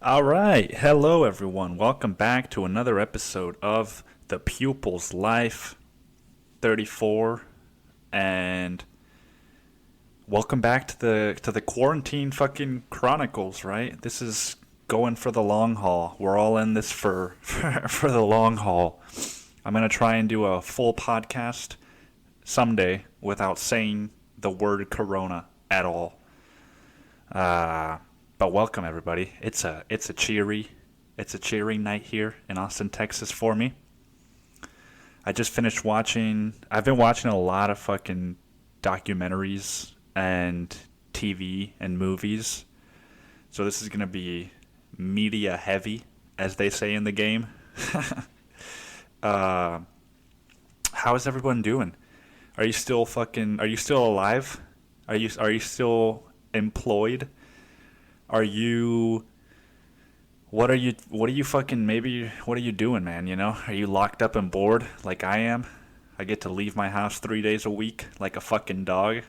All right. Hello, everyone. Welcome back to another episode of The Pupil's Life 34. And welcome back to the quarantine fucking chronicles, right? This is going for the long haul. We're all in this for the long haul. I'm going to try and do a full podcast someday without saying the word corona at all. But welcome everybody. It's a cheery night here in Austin, Texas for me. I just finished watching. I've been watching a lot of fucking documentaries and TV and movies. So this is gonna be media heavy, as they say in the game. How is everyone doing? Are you still alive? Are you still employed? Are you what are you doing, man, you know? Are you locked up and bored like I am? I get to leave my house 3 days a week like a fucking dog.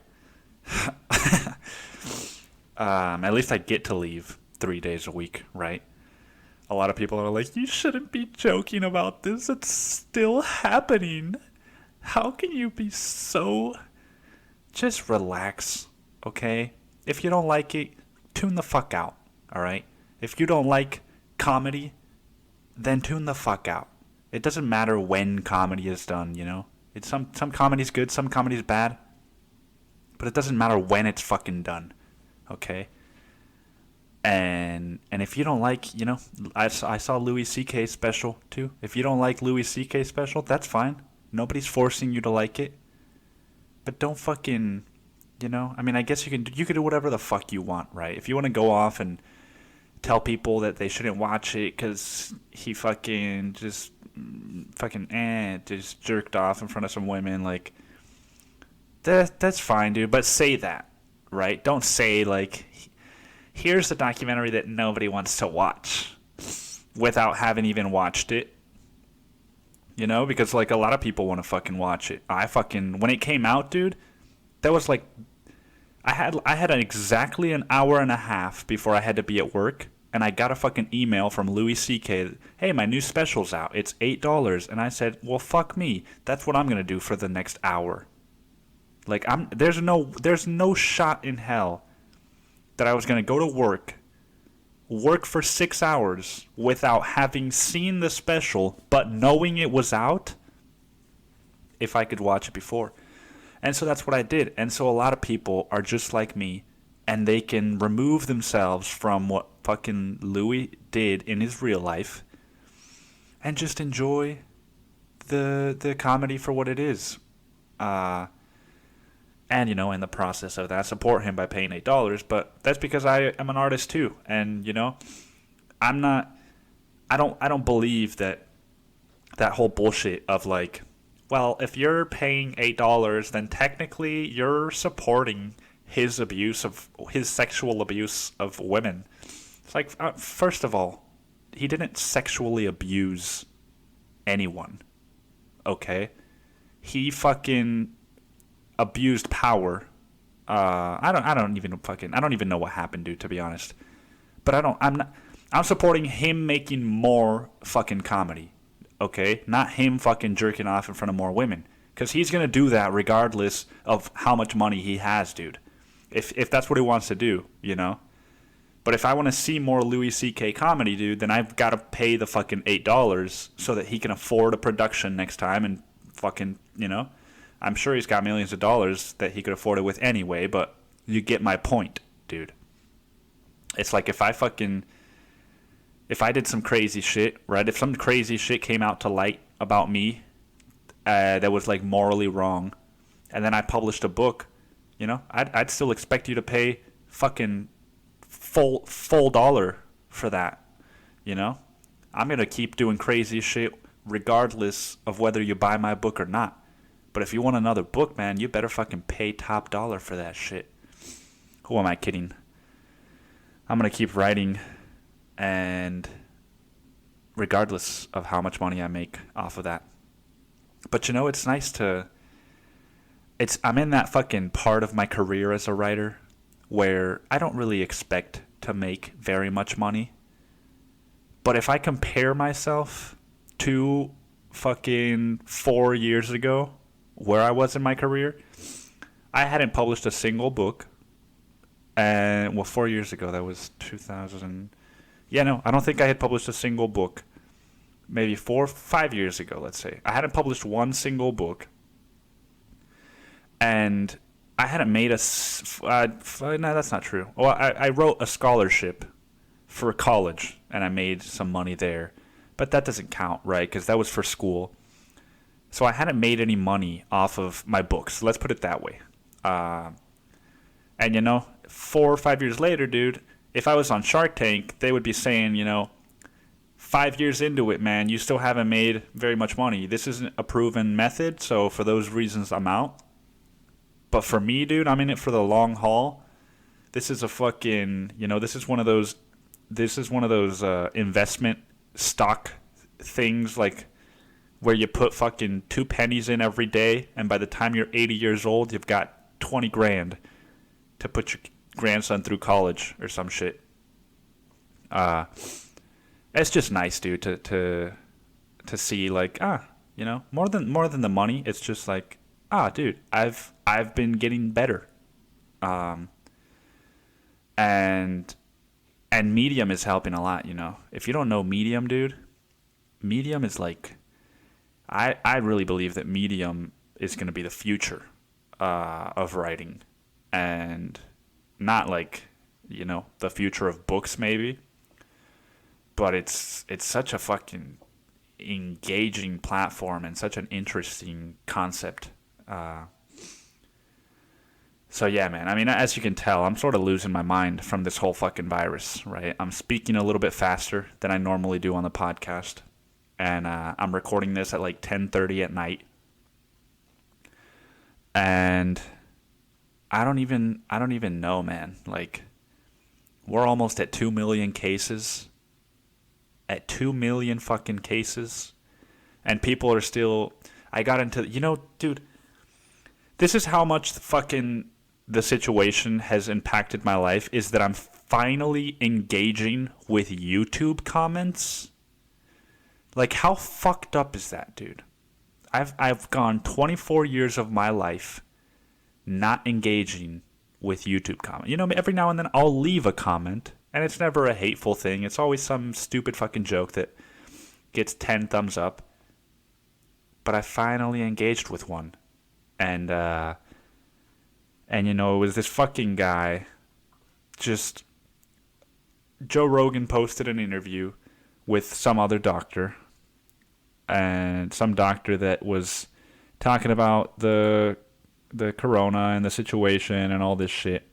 At least I get to leave 3 days a week, right? A lot of people are like, you shouldn't be joking about this. It's still happening. How can you be so... Just relax, okay? If you don't like it, tune the fuck out, alright? If you don't like comedy, then tune the fuck out. It doesn't matter when comedy is done, you know? It's some comedy's good, some comedy's bad. But it doesn't matter when it's fucking done, okay? And if you don't like, you know, I saw Louis C.K. special too. If you don't like Louis C.K. special, that's fine. Nobody's forcing you to like it. But don't fucking... You know, I mean, I guess you can do whatever the fuck you want, right? If you want to go off and tell people that they shouldn't watch it because he just jerked off in front of some women, like that's fine, dude. But say that, right? Don't say like, here's the documentary that nobody wants to watch without having even watched it. You know, because like a lot of people want to fucking watch it. When it came out, dude, that was like. I had exactly an hour and a half before I had to be at work, and I got a fucking email from Louis C.K. Hey, my new special's out. It's $8, and I said, well, fuck me. That's what I'm gonna do for the next hour. Like there's no shot in hell that I was gonna go to work for 6 hours without having seen the special, but knowing it was out. If I could watch it before. And so that's what I did. And so a lot of people are just like me, and they can remove themselves from what fucking Louis did in his real life and just enjoy the comedy for what it is. And, you know, in the process of that, support him by paying $8. But that's because I am an artist too. And, you know, I don't believe that whole bullshit of like, well, if you're paying $8, then technically you're supporting his sexual abuse of women. It's like, first of all, he didn't sexually abuse anyone. Okay? He fucking abused power. I don't even know what happened, dude, to be honest. But I'm supporting him making more fucking comedy. Okay, not him fucking jerking off in front of more women, because he's gonna do that regardless of how much money he has, dude. If that's what he wants to do, you know. But if I want to see more Louis C.K. comedy, dude, then I've got to pay the fucking $8 so that he can afford a production next time and fucking, you know. I'm sure he's got millions of dollars that he could afford it with anyway, but you get my point, dude. It's like if I did some crazy shit, right? If some crazy shit came out to light about me that was like morally wrong, and then I published a book, you know, I'd still expect you to pay fucking full dollar for that, you know? I'm gonna keep doing crazy shit regardless of whether you buy my book or not. But if you want another book, man, you better fucking pay top dollar for that shit. Who am I kidding? I'm gonna keep writing. And regardless of how much money I make off of that. But you know, it's nice to... I'm in that fucking part of my career as a writer where I don't really expect to make very much money. But if I compare myself to fucking 4 years ago, where I was in my career, I hadn't published a single book. And, well, 4 years ago, that was 2000. Yeah, no, I don't think I had published a single book. Maybe 5 years ago, let's say. I hadn't published one single book. And I hadn't made no, that's not true. Well, I wrote a scholarship for college, and I made some money there. But that doesn't count, right? Because that was for school. So I hadn't made any money off of my books. Let's put it that way. And, 4 or 5 years later, dude, if I was on Shark Tank, they would be saying, 5 years into it, man, you still haven't made very much money. This isn't a proven method, so for those reasons, I'm out. But for me, dude, I'm in it for the long haul. This is a fucking, this is one of those investment stock things, like where you put fucking 2 pennies in every day, and by the time you're 80 years old, you've got 20 grand to put your grandson through college or some shit. It's just nice, dude, to see, like, more than the money. It's just like, dude, I've been getting better. And Medium is helping a lot, If you don't know Medium, dude, Medium is like, I really believe that Medium is going to be the future of writing. And not like, the future of books maybe. But it's such a fucking engaging platform and such an interesting concept. So yeah, man. I mean, as you can tell, I'm sort of losing my mind from this whole fucking virus, right? I'm speaking a little bit faster than I normally do on the podcast. And I'm recording this at like 10:30 at night. And I don't even know, man. Like, we're almost at 2 million cases. At 2 million fucking cases. And people are still... I got into... dude, this is how much fucking the situation has impacted my life, is that I'm finally engaging with YouTube comments. Like, how fucked up is that, dude? I've gone 24 years of my life not engaging with YouTube comments. Every now and then I'll leave a comment, and it's never a hateful thing. It's always some stupid fucking joke that gets 10 thumbs up. But I finally engaged with one. And it was this fucking guy. Just, Joe Rogan posted an interview with some other doctor. And some doctor that was talking about the corona and the situation and all this shit.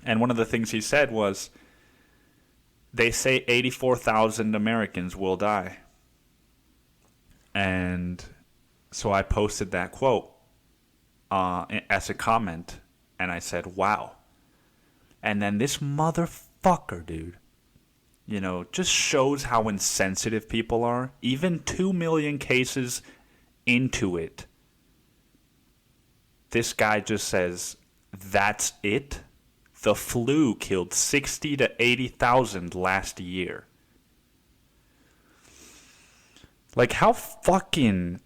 And one of the things he said was, they say 84,000 Americans will die. And so I posted that quote as a comment, and I said, wow. And then this motherfucker, dude, just shows how insensitive people are. Even 2 million cases into it, this guy just says, that's it? The flu killed 60 to 80,000 last year. Like, how fucking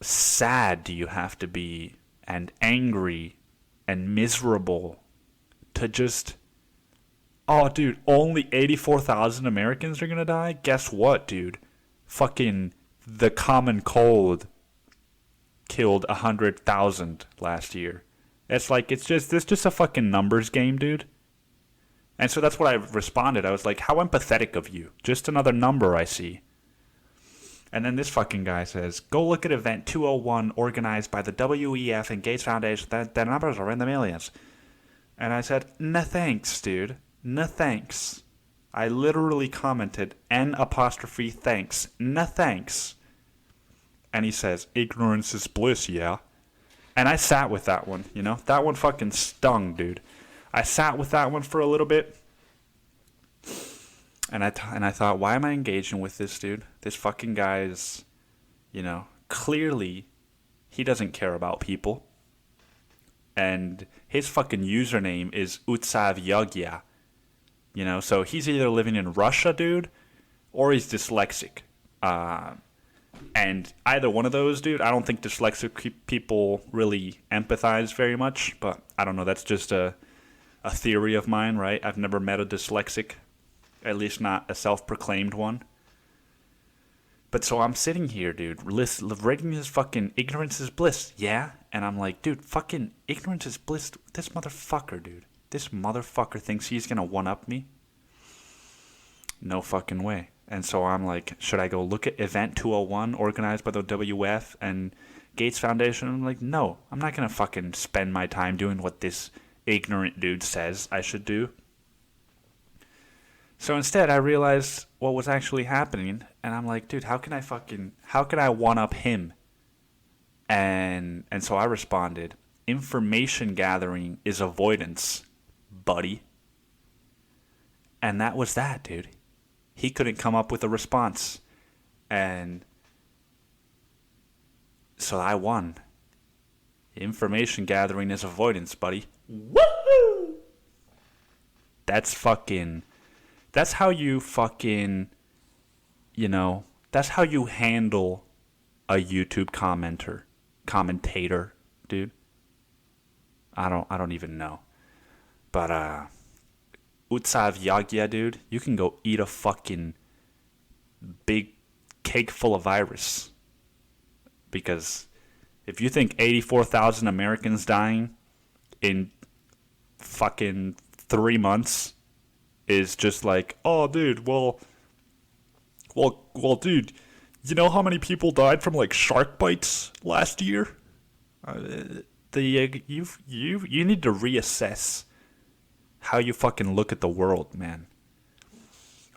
sad do you have to be, and angry and miserable to just... Oh, dude, only 84,000 Americans are gonna die? Guess what, dude? Fucking the common cold killed 100,000 last year. It's like, it's just a fucking numbers game, dude. And so that's what I responded. I was like, how empathetic of you. Just another number I see. And then this fucking guy says, go look at event 201 organized by the WEF and Gates Foundation. The numbers are in the millions. And I said, no thanks, dude. No thanks. I literally commented, N''thanks. No thanks. And he says, ignorance is bliss, yeah. And I sat with that one, That one fucking stung, dude. I sat with that one for a little bit. And I thought, why am I engaging with this dude? This fucking guy is, clearly he doesn't care about people. And his fucking username is Utsav Yagya. So he's either living in Russia, dude, or he's dyslexic. And either one of those, dude, I don't think dyslexic people really empathize very much, but I don't know. That's just a theory of mine, right? I've never met a dyslexic, at least not a self-proclaimed one. But so I'm sitting here, dude, reading this fucking ignorance is bliss, yeah? And I'm like, dude, fucking ignorance is bliss. This motherfucker, dude. This motherfucker thinks he's gonna one-up me? No fucking way. And so I'm like, should I go look at Event 201 organized by the WF and Gates Foundation? I'm like, no, I'm not gonna fucking spend my time doing what this ignorant dude says I should do. So instead, I realized what was actually happening, and I'm like, dude, how can I one-up him? And so I responded, information gathering is avoidance, buddy. And that was that, dude. He couldn't come up with a response. And so I won. Information gathering is avoidance, buddy. Woohoo! That's how you fucking, that's how you handle a YouTube commentator, dude. I don't even know. But, Utsav Yagya, dude, you can go eat a fucking big cake full of virus. Because if you think 84,000 Americans dying in fucking 3 months is just like, oh, dude, well, dude, you know how many people died from, like, shark bites last year? You need to reassess how you fucking look at the world, man.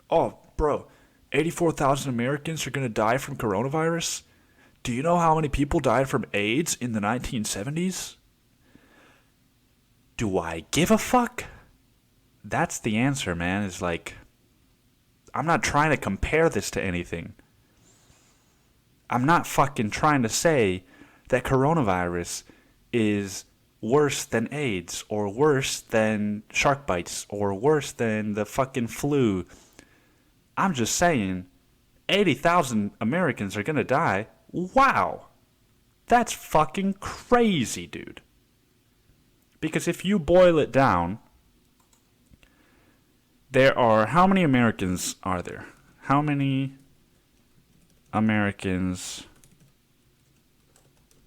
Oh, bro, 84,000 Americans are gonna die from coronavirus? Do you know how many people died from AIDS in the 1970s? Do I give a fuck? That's the answer, man. Is like, I'm not trying to compare this to anything. I'm not fucking trying to say that coronavirus is worse than AIDS, or worse than shark bites, or worse than the fucking flu. I'm just saying, 80,000 Americans are gonna die. Wow. That's fucking crazy, dude. Because if you boil it down, there are, how many Americans are there? How many Americans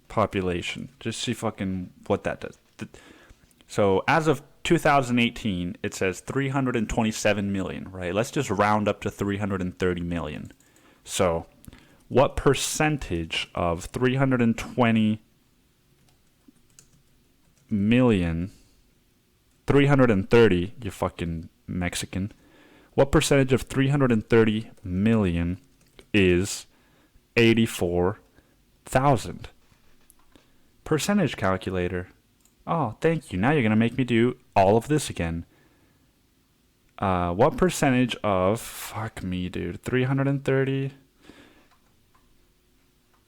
population? Just see fucking what that does. So as of 2018, it says 327 million, right? Let's just round up to 330 million. So what percentage of 320 million, 330, you fucking Mexican, what percentage of 330 million is 84,000? Percentage calculator. Oh, thank you. Now you're going to make me do all of this again. What percentage of... Fuck me, dude. 330...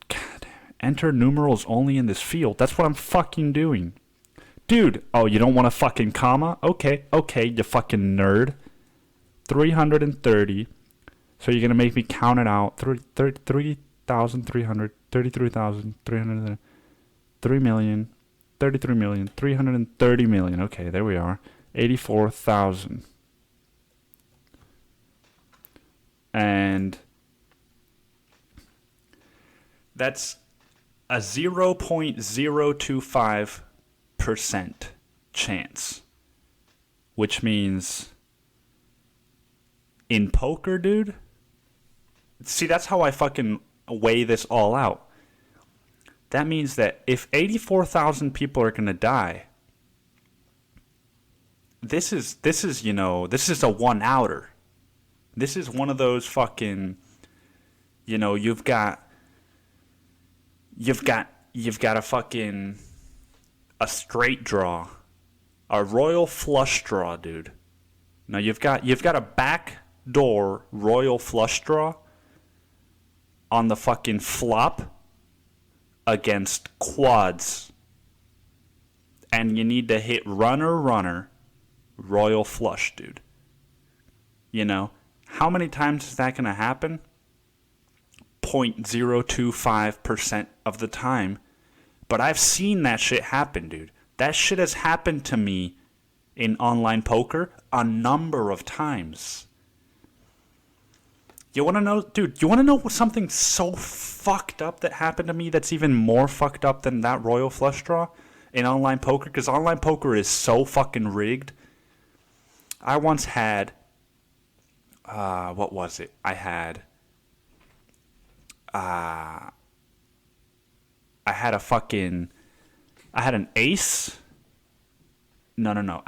God, enter numerals only in this field. That's what I'm fucking doing. Dude, oh, you don't want a fucking comma? Okay, you fucking nerd. 330. So you're going to make me count it out. 3,300, 33,300, 3 million, 33 million, 330 million. Okay, there we are. 84,000. And that's a 0.025% chance. Which means in poker, dude. See, that's how I fucking weigh this all out. That means that if 84,000 people are going to die, this is a one-outer. This is one of those fucking, you've got a fucking, a straight draw, a royal flush draw, dude. Now you've got a backdoor royal flush draw on the fucking flop against quads, and you need to hit runner royal flush, dude. how many times is that going to happen? 0.025% of the time. But I've seen that shit happen, dude. That shit has happened to me in online poker a number of times. You want to know, dude, you want to know something so fucked up that happened to me that's even more fucked up than that royal flush draw in online poker? Because online poker is so fucking rigged. I once had, what was it? I had an ace. No.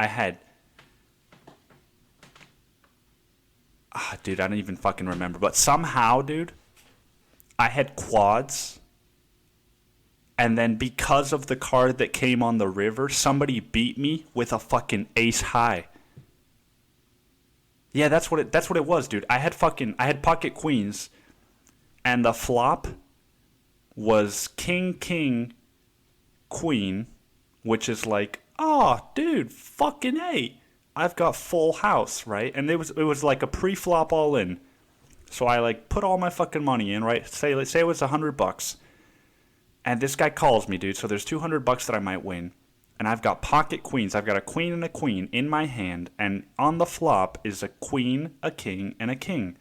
Dude, I don't even fucking remember. But somehow, dude, I had quads. And then because of the card that came on the river, somebody beat me with a fucking ace high. Yeah, that's what it was, dude. I had pocket queens. And the flop was king, king, queen, which is like, oh, dude, fucking A. I've got full house, right? And it was like a pre-flop all in. So I like put all my fucking money in, right? Say it was $100. And this guy calls me, dude. So there's $200 that I might win. And I've got pocket queens. I've got a queen and a queen in my hand. And on the flop is a queen, a king, and a king.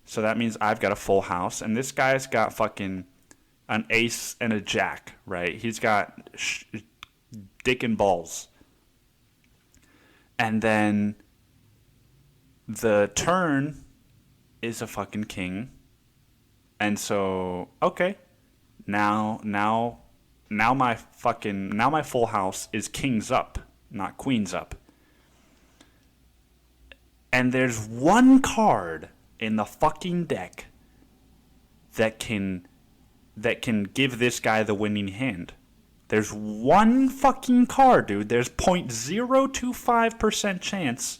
So that means I've got a full house. And this guy's got fucking an ace and a jack, right? He's got dick and balls. And then the turn is a fucking king. And so, okay. Now my full house is kings up, not queens up. And there's one card in the fucking deck that can give this guy the winning hand. There's one fucking card, dude. There's 0.025% chance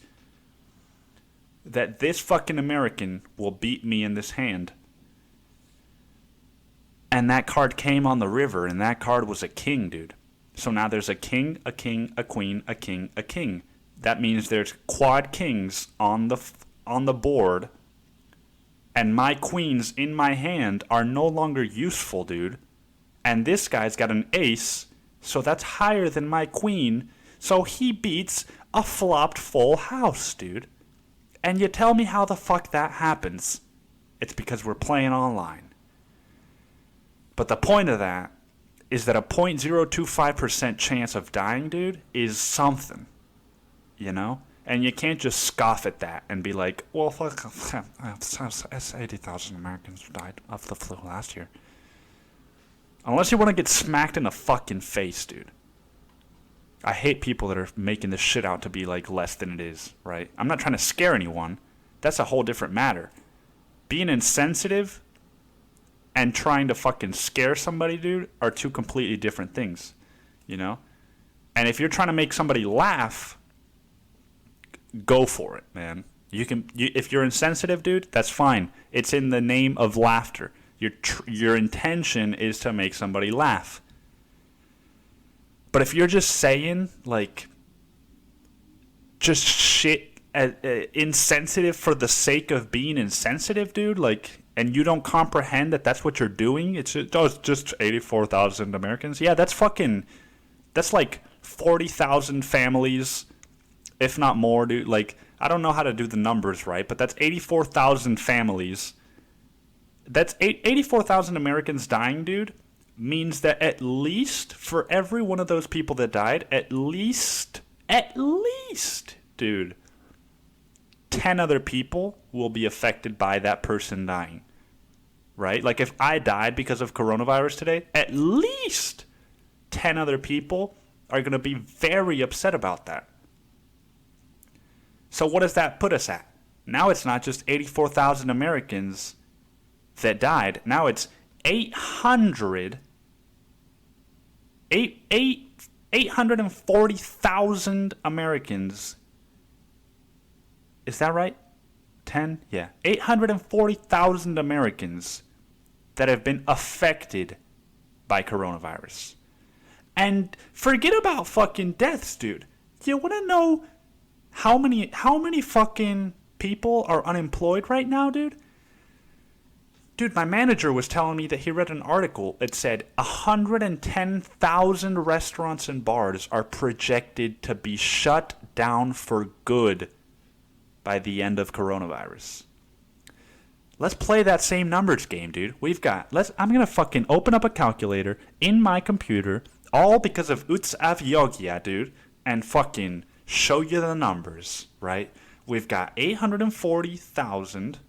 that this fucking American will beat me in this hand. And that card came on the river, and that card was a king, dude. So now there's a king, a king, a queen, a king, a king. That means there's quad kings on the board, and my queens in my hand are no longer useful, dude. And this guy's got an ace, so that's higher than my queen, so he beats a flopped full house, dude. And you tell me how the fuck that happens. It's because we're playing online. But the point of that is that a 0.025% chance of dying, dude, is something. You know? And you can't just scoff at that and be like, well, fuck, 80,000 Americans died of the flu last year. Unless you want to get smacked in the fucking face, dude. I hate people that are making this shit out to be like less than it is, right? I'm not trying to scare anyone. That's a whole different matter. Being insensitive and trying to fucking scare somebody, dude, are two completely different things, you know? And if you're trying to make somebody laugh, go for it, man. If you're insensitive, dude, that's fine. It's in the name of laughter. Your intention is to make somebody laugh. But if you're just saying, like, just shit insensitive for the sake of being insensitive, dude, like, and you don't comprehend that that's what you're doing, it's just 84,000 Americans. Yeah, that's like 40,000 families, if not more, dude. Like, I don't know how to do the numbers right, but that's 84,000 families. That's 84,000 Americans dying, dude, means that at least for every one of those people that died, at least, dude, 10 other people will be affected by that person dying, right? Like if I died because of coronavirus today, at least 10 other people are going to be very upset about that. So what does that put us at? Now it's not just 84,000 Americans that died. Now it's 840,000 Americans. Is that right? 10? Yeah. 840,000 Americans that have been affected by coronavirus. And forget about fucking deaths, dude. You want to know how many fucking people are unemployed right now, dude. Dude, my manager was telling me that he read an article. It said 110,000 restaurants and bars are projected to be shut down for good by the end of coronavirus. Let's play that same numbers game, dude. I'm going to fucking open up a calculator in my computer, all because of Utsav Yogia, dude, and fucking show you the numbers, right? We've got 840,000.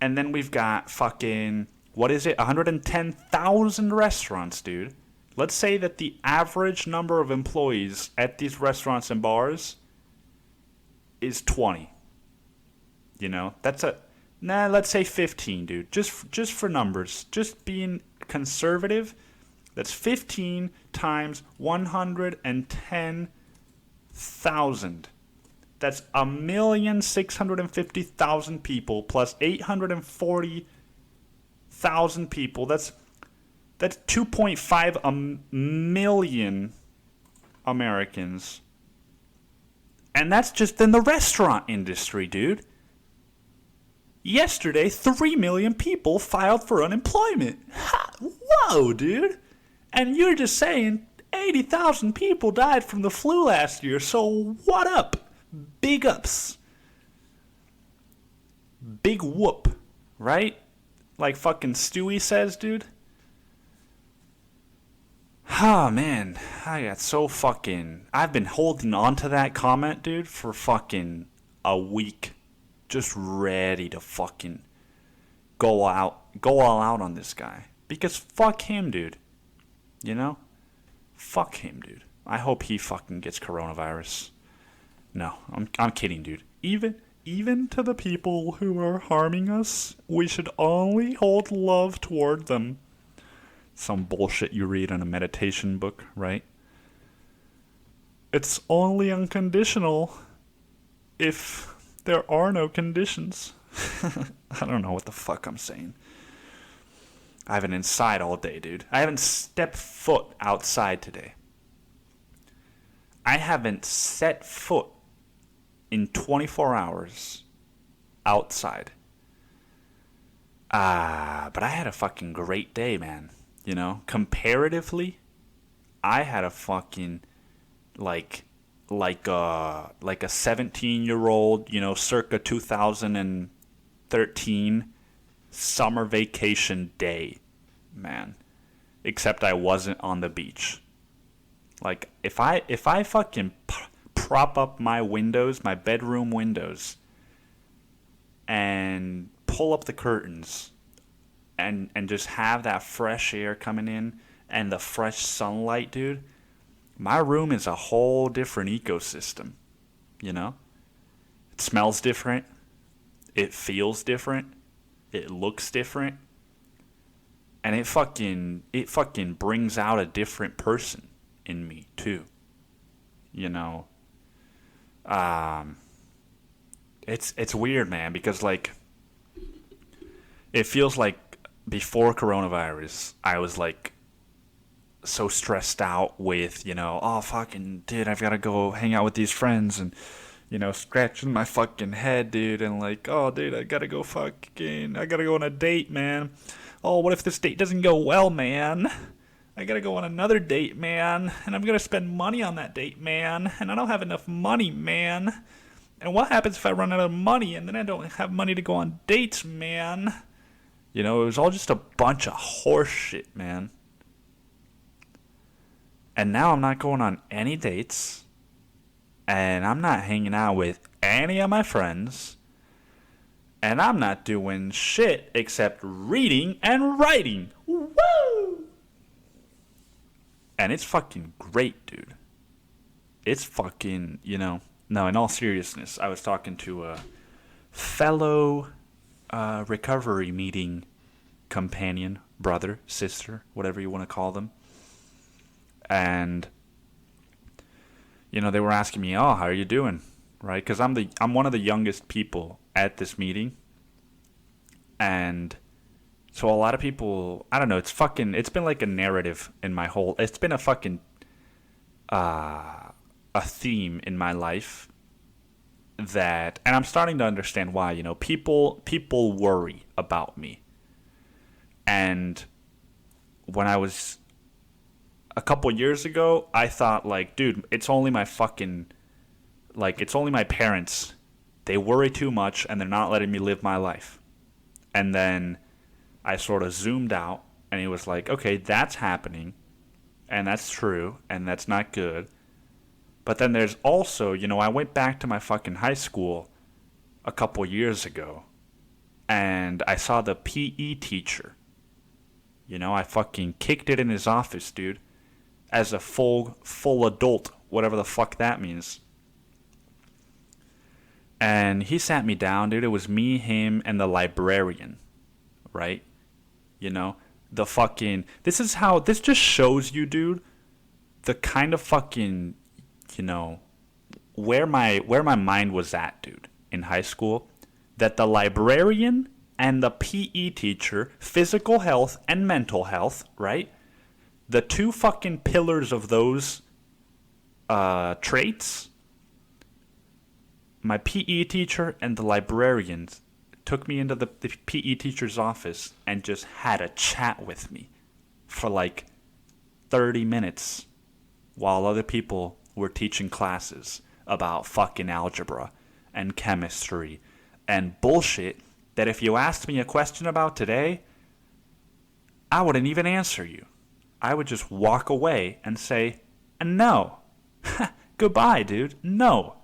And then we've got fucking, 110,000 restaurants, dude. Let's say that the average number of employees at these restaurants and bars is 20. You know, let's say 15, dude. Just for numbers. Just being conservative. That's 15 times 110,000. That's 1,650,000 people plus 840,000 people. That's 2.5 million Americans. And that's just in the restaurant industry, dude. Yesterday, 3 million people filed for unemployment. Whoa, dude. And you're just saying 80,000 people died from the flu last year, so what up? Big ups. Big whoop, right? Like fucking Stewie says, dude. Ah, man. I've been holding on to that comment, dude, for fucking a week. Just ready to fucking go all out on this guy. Because fuck him, dude. You know? Fuck him, dude. I hope he fucking gets coronavirus. No, I'm kidding, dude. Even to the people who are harming us, we should only hold love toward them. Some bullshit you read in a meditation book, right? It's only unconditional if there are no conditions. I don't know what the fuck I'm saying. I've been inside all day, dude. I haven't stepped foot outside today. I haven't set foot in 24 hours outside. But I had a fucking great day, man. You know, comparatively, I had a fucking like a 17-year-old, you know, circa 2013 summer vacation day, man. Except I wasn't on the beach. Like if I fucking prop up my windows, my bedroom windows, and pull up the curtains and just have that fresh air coming in and the fresh sunlight, dude, my room is a whole different ecosystem, you know? It smells different. It feels different. It looks different. And it fucking brings out a different person in me, too. You know? It's weird, man, because, like, it feels like before coronavirus, I was, like, so stressed out with, you know, oh, fucking, dude, I've got to go hang out with these friends and, you know, scratching my fucking head, dude, and like, oh, dude, I got to go on a date, man. Oh, what if this date doesn't go well, man? I got to go on another date, man, and I'm going to spend money on that date, man, and I don't have enough money, man. And what happens if I run out of money and then I don't have money to go on dates, man? You know, it was all just a bunch of horse shit, man. And now I'm not going on any dates. And I'm not hanging out with any of my friends. And I'm not doing shit except reading and writing. Woo! And it's fucking great, dude. It's fucking, you know. No, in all seriousness, I was talking to a fellow recovery meeting companion, brother, sister, whatever you want to call them. And, you know, they were asking me, oh, how are you doing? Right? Because I'm one of the youngest people at this meeting. And so a lot of people, I don't know, it's been like a narrative in my whole, it's been a fucking, a theme in my life that, and I'm starting to understand why, people worry about me. And when I was a couple years ago, I thought like, dude, it's only my parents. They worry too much and they're not letting me live my life. And then I sort of zoomed out and he was like, okay, that's happening and that's true and that's not good. But then there's also, I went back to my fucking high school a couple years ago and I saw the PE teacher. I fucking kicked it in his office, dude, as a full adult, whatever the fuck that means. And he sat me down, dude. It was me, him, and the librarian, right? The fucking... This just shows you, dude, the kind of fucking, where my mind was at, dude, in high school. That the librarian and the PE teacher, physical health and mental health, right? The two fucking pillars of those traits... My PE teacher and the librarians took me into the PE teacher's office and just had a chat with me for like 30 minutes while other people were teaching classes about fucking algebra and chemistry and bullshit that if you asked me a question about today, I wouldn't even answer you. I would just walk away and say, no. Goodbye, dude. No.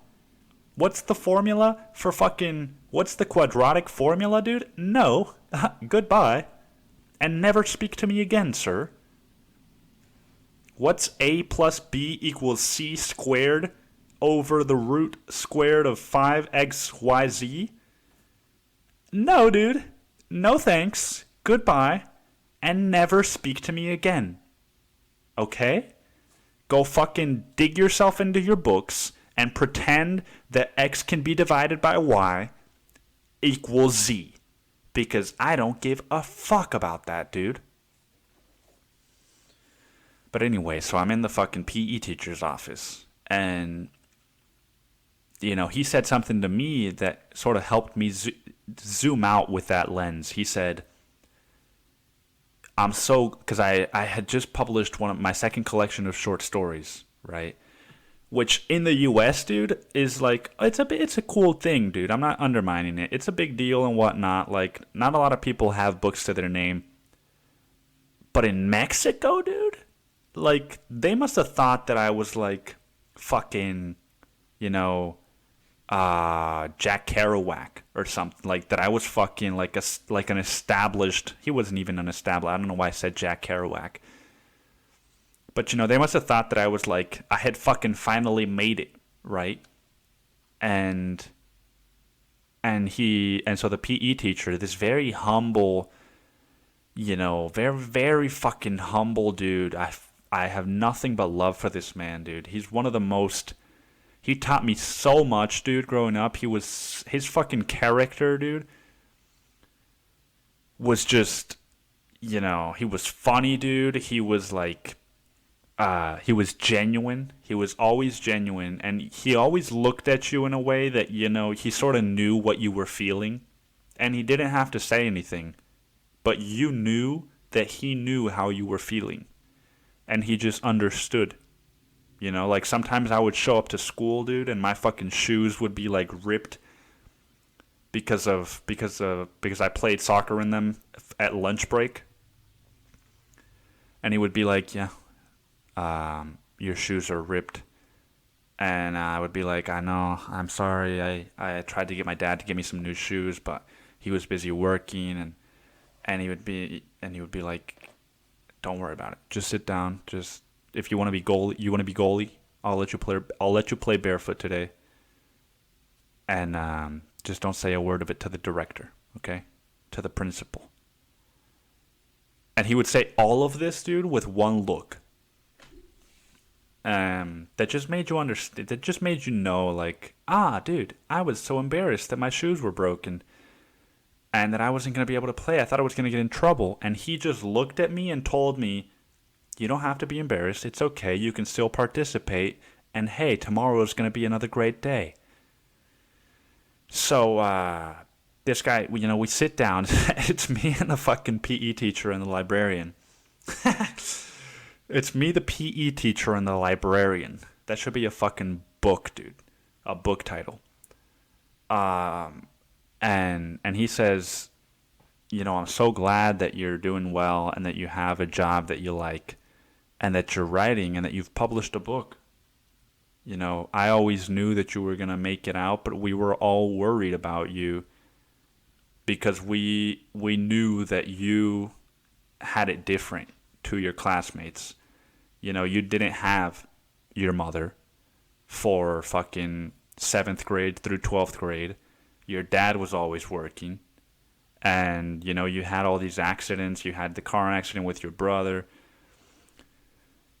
What's the formula for fucking... What's the quadratic formula, dude? No. Goodbye. And never speak to me again, sir. What's A plus B equals C squared over the root squared of 5xyz? No, dude. No thanks. Goodbye. And never speak to me again. Okay? Go fucking dig yourself into your books and pretend that x can be divided by y equals z. Because I don't give a fuck about that, dude. But anyway, so I'm in the fucking PE teacher's office. And, he said something to me that sort of helped me zoom out with that lens. He said, because I had just published my second collection of short stories, right? Which in the U.S., dude, is like, it's a cool thing, dude. I'm not undermining it. It's a big deal and whatnot. Like, not a lot of people have books to their name. But in Mexico, dude, like, they must have thought that I was like fucking, Jack Kerouac or something. Like, that I was fucking like an established... He wasn't even an established... I don't know why I said Jack Kerouac. But, they must have thought that I was like, I had fucking finally made it, right? And so the PE teacher, this very humble, very, very fucking humble dude. I have nothing but love for this man, dude. He's one of the most, he taught me so much, dude, growing up. His fucking character, dude, was just, he was funny, dude. He was like, he was genuine. He was always genuine. And he always looked at you in a way that, he sort of knew what you were feeling. And he didn't have to say anything. But you knew that he knew how you were feeling. And he just understood. Like sometimes I would show up to school, dude, and my fucking shoes would be like ripped because I played soccer in them at lunch break. And he would be like, yeah. Your shoes are ripped. And I would be like, I know, I'm sorry. I tried to get my dad to get me some new shoes, but he was busy working, and he would be like, don't worry about it. Just sit down. Just if you want to be goalie, I'll let you play barefoot today. And just don't say a word of it to the director, okay? To the principal. And he would say all of this, dude, with one look. That just made you understand. That just made you know, like, dude, I was so embarrassed that my shoes were broken, and that I wasn't gonna be able to play. I thought I was gonna get in trouble, and he just looked at me and told me, "You don't have to be embarrassed. It's okay. You can still participate. And hey, tomorrow is gonna be another great day." So this guy, we sit down. It's me and the fucking PE teacher and the librarian. It's me, the PE teacher, and the librarian. That should be a fucking book, dude. A book title. And he says, I'm so glad that you're doing well and that you have a job that you like and that you're writing and that you've published a book. I always knew that you were going to make it out, but we were all worried about you because we knew that you had it different to your classmates. You didn't have your mother for fucking 7th grade through 12th grade. Your dad was always working. And, you had all these accidents. You had the car accident with your brother.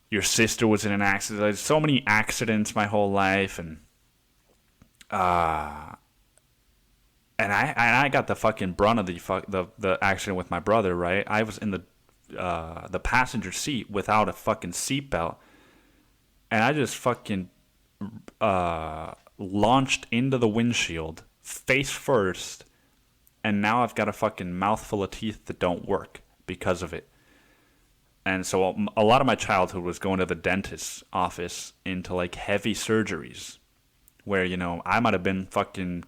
Your sister was in an accident. There's so many accidents my whole life. And I got the fucking brunt of the accident with my brother, right? I was in the passenger seat without a fucking seatbelt. And I just fucking launched into the windshield, face first, and now I've got a fucking mouthful of teeth that don't work because of it. And so a lot of my childhood was going to the dentist's office into like heavy surgeries where, I might have been fucking,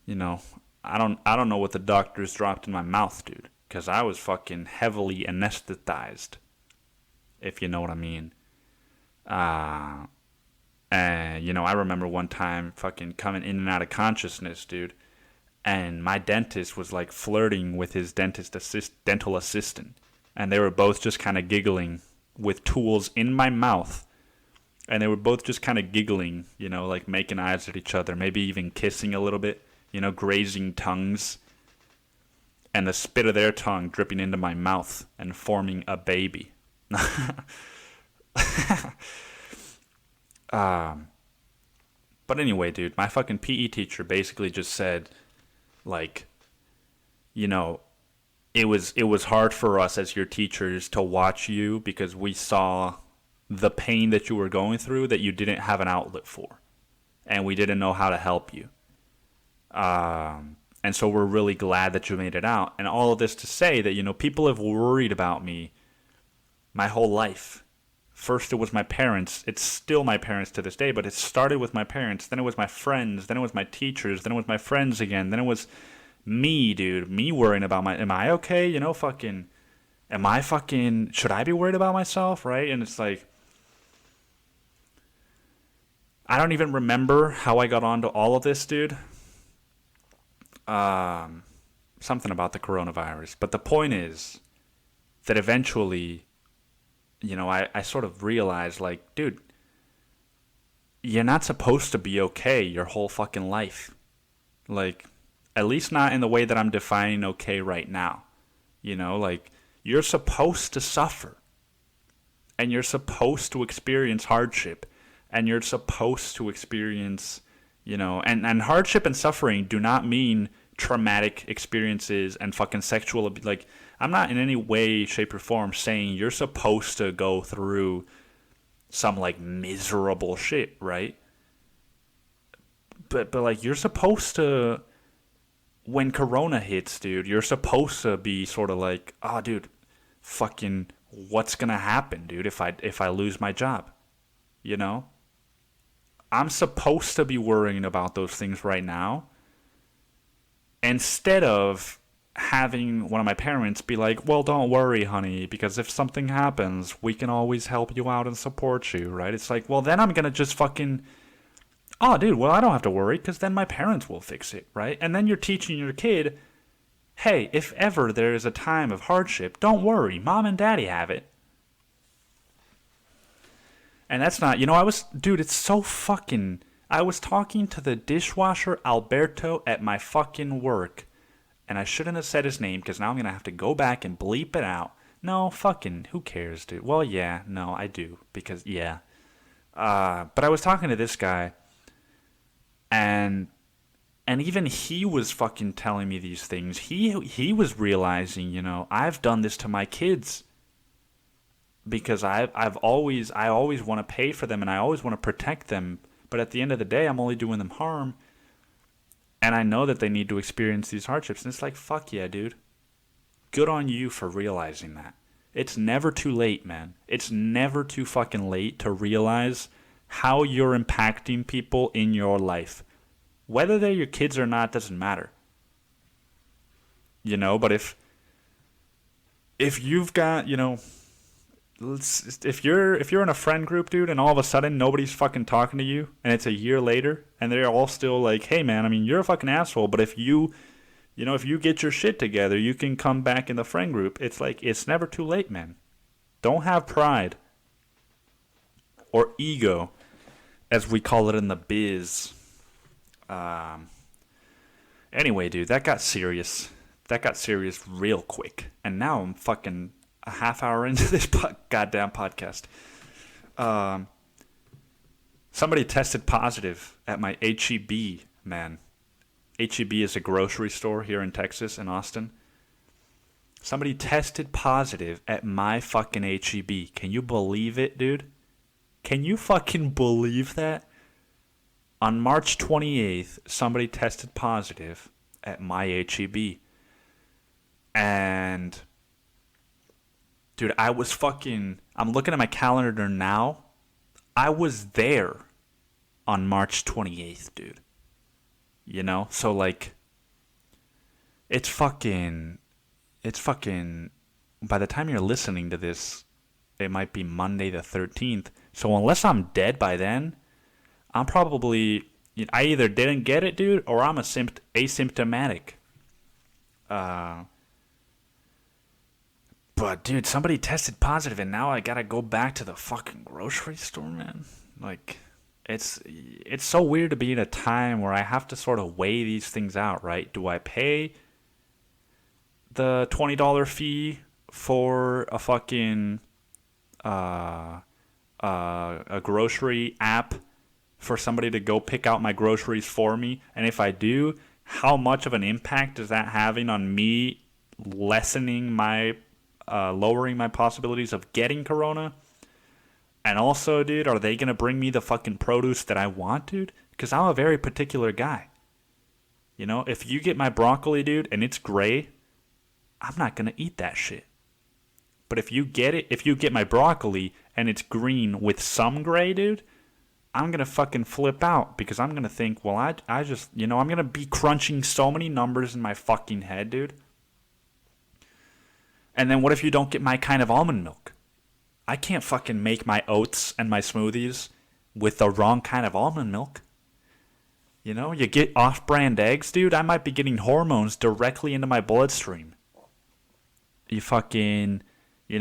I don't know what the doctors dropped in my mouth, dude, because I was fucking heavily anesthetized, if you know what I mean. And, I remember one time fucking coming in and out of consciousness, dude. And my dentist was like flirting with his dental assistant. And they were both just kind of giggling with tools in my mouth. And they were both just kind of giggling, like making eyes at each other. Maybe even kissing a little bit, grazing tongues. And the spit of their tongue dripping into my mouth and forming a baby. But anyway, dude, my fucking PE teacher basically just said, like, it was hard for us as your teachers to watch you because we saw the pain that you were going through that you didn't have an outlet for, and we didn't know how to help you. And so we're really glad that you made it out. And all of this to say that, people have worried about me my whole life. First it was my parents. It's still my parents to this day, but it started with my parents. Then it was my friends. Then it was my teachers. Then it was my friends again. Then it was me, dude. Me worrying about am I okay? Should I be worried about myself, right? And it's like, I don't even remember how I got onto all of this, dude. Something about the coronavirus. But the point is that eventually, I sort of realized, like, dude, you're not supposed to be okay your whole fucking life. Like, at least not in the way that I'm defining okay right now. Like, you're supposed to suffer. And you're supposed to experience hardship. And you're supposed to experience, and hardship and suffering do not mean traumatic experiences and fucking sexual abuse. Like, I'm not in any way, shape, or form saying you're supposed to go through some, like, miserable shit, right? But like, you're supposed to, when Corona hits, dude, you're supposed to be sort of like, oh, dude, fucking, what's gonna happen, dude, if I lose my job? I'm supposed to be worrying about those things right now, instead of having one of my parents be like, well, don't worry, honey, because if something happens, we can always help you out and support you, right? It's like, well, then I'm going to just fucking, oh, dude, well, I don't have to worry because then my parents will fix it, right? And then you're teaching your kid, hey, if ever there is a time of hardship, don't worry, mom and daddy have it. And that's not, it's so fucking, I was talking to the dishwasher Alberto at my fucking work. And I shouldn't have said his name because now I'm going to have to go back and bleep it out. No, fucking, who cares, dude? Well, yeah, no, I do. Because, yeah. But I was talking to this guy. And even he was fucking telling me these things. He was realizing, I've done this to my kids. Because I always want to pay for them and I always want to protect them. But at the end of the day, I'm only doing them harm. And I know that they need to experience these hardships. And it's like, fuck yeah, dude. Good on you for realizing that. It's never too late, man. It's never too fucking late to realize how you're impacting people in your life. Whether they're your kids or not doesn't matter. You know, but if you've got, you know, if you're in a friend group, dude, and all of a sudden nobody's fucking talking to you, and it's a year later, and they're all still like, hey man, I mean, you're a fucking asshole, but if you get your shit together, you can come back in the friend group. It's like, it's never too late, man. Don't have pride or ego, as we call it in the biz. Anyway, dude, that got serious. That got serious real quick. And now I'm fucking a half hour into this goddamn podcast. Somebody tested positive at my H-E-B, man. H-E-B is a grocery store here in Texas, in Austin. Somebody tested positive at my fucking H-E-B. Can you believe it, dude? Can you fucking believe that? On March 28th, somebody tested positive at my H-E-B. And, dude, I'm looking at my calendar now. I was there on March 28th, dude. You know? So, like, it's fucking, by the time you're listening to this, it might be Monday the 13th. So unless I'm dead by then, I'm probably, I either didn't get it, dude, or I'm asymptomatic. But, dude, somebody tested positive, and now I gotta go back to the fucking grocery store, man. Like, it's so weird to be in a time where I have to sort of weigh these things out, right? Do I pay the $20 fee for a fucking a grocery app for somebody to go pick out my groceries for me? And if I do, how much of an impact is that having on me lessening my lowering my possibilities of getting corona? And also, dude, are they going to bring me the fucking produce that I want, dude? Because I'm a very particular guy. You know, if you get my broccoli, dude, and it's gray, I'm not going to eat that shit. But if you get my broccoli and it's green with some gray, dude, I'm going to fucking flip out because I'm going to think, well, I just, I'm going to be crunching so many numbers in my fucking head, dude. And then what if you don't get my kind of almond milk? I can't fucking make my oats and my smoothies with the wrong kind of almond milk. You know, you get off-brand eggs, dude, I might be getting hormones directly into my bloodstream. You fucking, you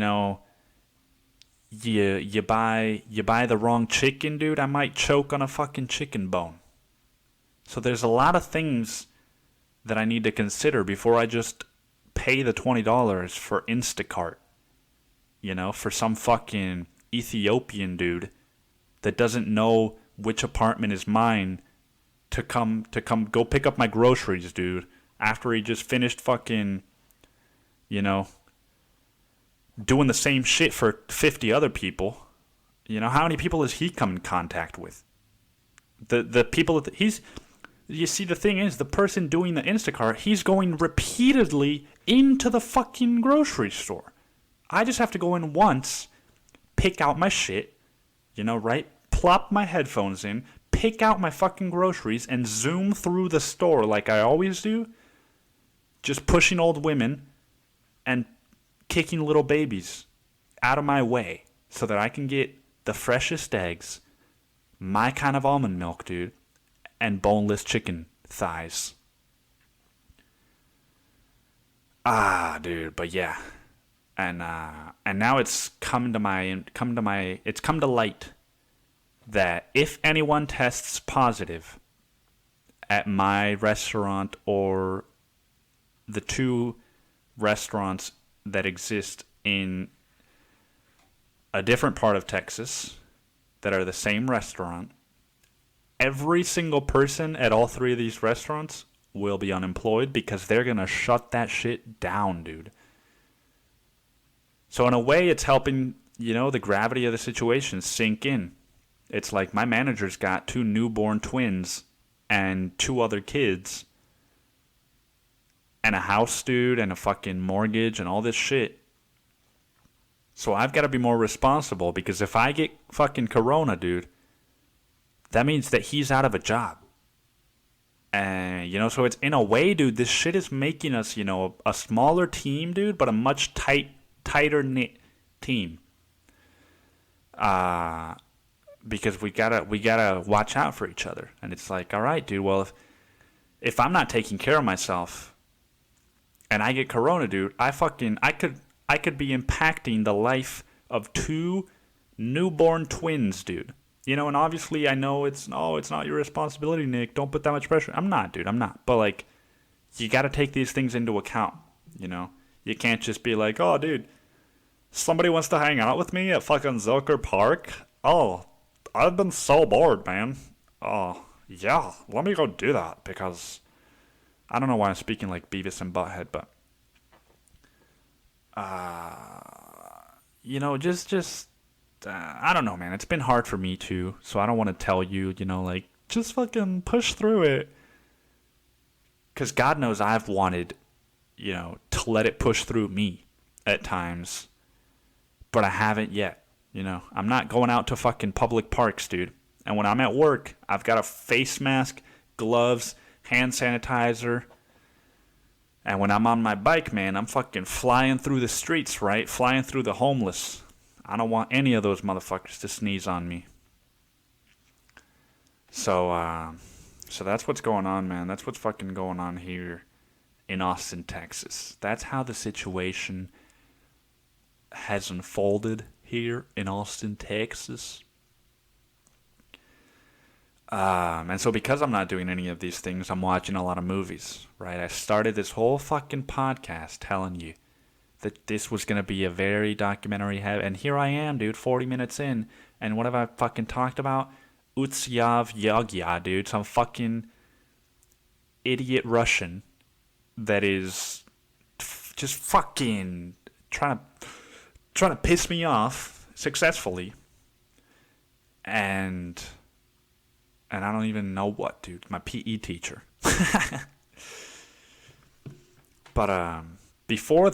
buy the wrong chicken, dude, I might choke on a fucking chicken bone. So there's a lot of things that I need to consider before I just pay the $20 for Instacart. For some fucking Ethiopian dude that doesn't know which apartment is mine to come go pick up my groceries, dude, after he just finished fucking, doing the same shit for 50 other people. How many people has he come in contact with? The people that you see, the thing is, the person doing the Instacart, he's going repeatedly into the fucking grocery store. I just have to go in once, pick out my shit, right? Plop my headphones in, pick out my fucking groceries, and zoom through the store like I always do, just pushing old women and kicking little babies out of my way so that I can get the freshest eggs, my kind of almond milk, dude, and boneless chicken thighs. Dude, but yeah. And now it's come to light that if anyone tests positive at my restaurant or the two restaurants that exist in a different part of Texas that are the same restaurant, every single person at all three of these restaurants will be unemployed because they're going to shut that shit down, dude. So in a way, it's helping, the gravity of the situation sink in. It's like my manager's got 2 newborn twins and 2 other kids, and a house, dude, and a fucking mortgage and all this shit. So I've got to be more responsible, because if I get fucking corona, dude, that means that he's out of a job. And, so it's in a way, dude, this shit is making us, a smaller team, dude, but a much tighter knit team. Because we gotta watch out for each other. And it's like, all right, dude, well, if I'm not taking care of myself and I get corona, dude, I could be impacting the life of 2 newborn twins, dude. And obviously I know it's not your responsibility, Nick. Don't put that much pressure. I'm not, dude. I'm not. But, like, you got to take these things into account, You can't just be like, oh, dude, somebody wants to hang out with me at fucking Zilker Park? Oh, I've been so bored, man. Oh, yeah, let me go do that, because I don't know why I'm speaking like Beavis and Butthead, but, just I don't know, man. It's been hard for me too, so I don't want to tell you, like, just fucking push through it. Because God knows I've wanted, to let it push through me at times, but I haven't yet, I'm not going out to fucking public parks, dude. And when I'm at work, I've got a face mask, gloves, hand sanitizer. And when I'm on my bike, man, I'm fucking flying through the streets, right? Flying through the homeless. I don't want any of those motherfuckers to sneeze on me. So that's what's going on, man. That's what's fucking going on here in Austin, Texas. That's how the situation has unfolded here in Austin, Texas. And so because I'm not doing any of these things, I'm watching a lot of movies, right? I started this whole fucking podcast telling you that this was going to be a very documentary heavy, and here I am, dude, 40 minutes in, and what have I fucking talked about? Utsav Yagya, dude, some fucking idiot Russian that is just fucking trying to piss me off successfully, and I don't even know what, dude. My PE teacher. But before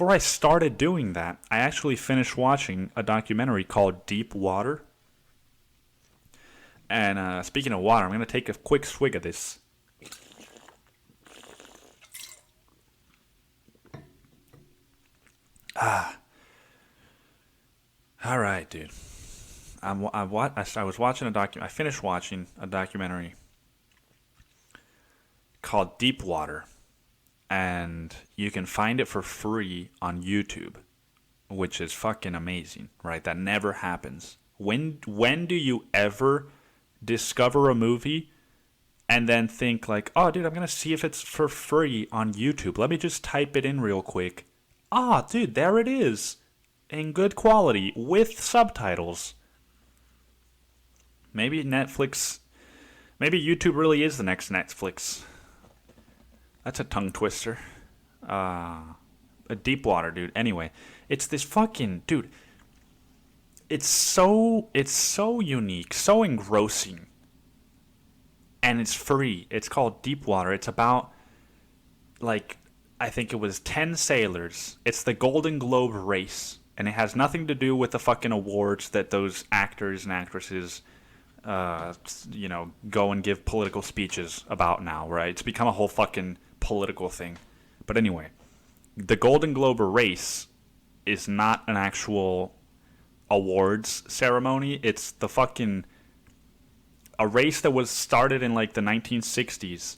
I started doing that, I actually finished watching a documentary called Deep Water. And speaking of water, I'm going to take a quick swig of this. All right, dude. I was watching I finished watching a documentary called Deep Water, and you can find it for free on YouTube, which is fucking amazing, right? That never happens. When do you ever discover a movie and then think like, oh, dude, I'm gonna see if it's for free on YouTube. Let me just type it in real quick. Ah, dude, there it is, in good quality with subtitles. Maybe YouTube really is the next Netflix. That's a tongue twister. A Deep Water, dude. Anyway, it's this fucking, dude. It's so unique, so engrossing. And it's free. It's called Deep Water. It's about, like, I think it was 10 sailors. It's the Golden Globe race. And it has nothing to do with the fucking awards that those actors and actresses go and give political speeches about now, right? It's become a whole fucking political thing. But anyway, the Golden Globe race is not an actual awards ceremony. It's the fucking a race that was started in like the 1960s,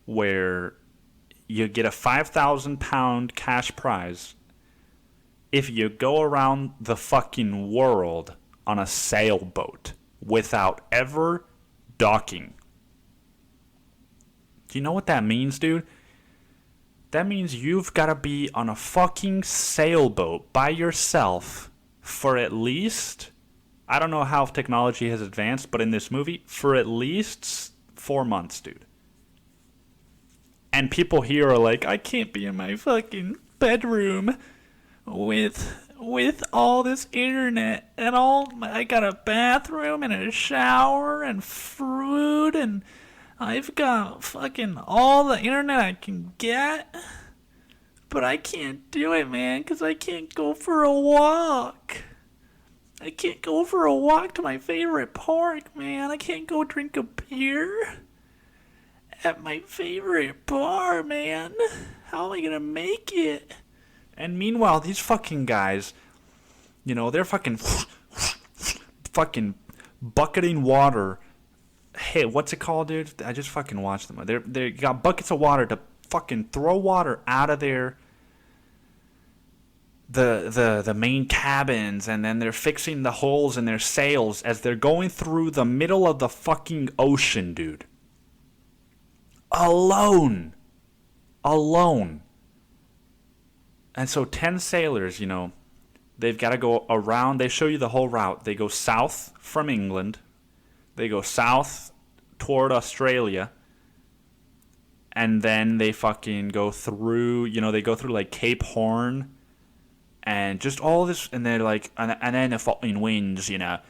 where you get a 5,000 pound cash prize if you go around the fucking world on a sailboat without ever docking. Do you know what that means, dude? That means you've got to be on a fucking sailboat by yourself for at least, I don't know how technology has advanced, but in this movie, for at least 4 months, dude. And people here are like, I can't be in my fucking bedroom with all this internet and I got a bathroom and a shower and food and I've got fucking all the internet I can get. But I can't do it, man, because I can't go for a walk. I can't go for a walk to my favorite park, man. I can't go drink a beer at my favorite bar, man. How am I gonna make it? And meanwhile, these fucking guys, they're fucking bucketing water. Hey, what's it called, dude? I just fucking watched them. They got buckets of water to fucking throw water out of the main cabins, and then they're fixing the holes in their sails as they're going through the middle of the fucking ocean, dude. Alone. And so 10 sailors, they've got to go around. They show you the whole route. They go south from England. They go south toward Australia. And then they fucking go through, they go through like Cape Horn. And just all this, and they're like, and then the fucking winds, And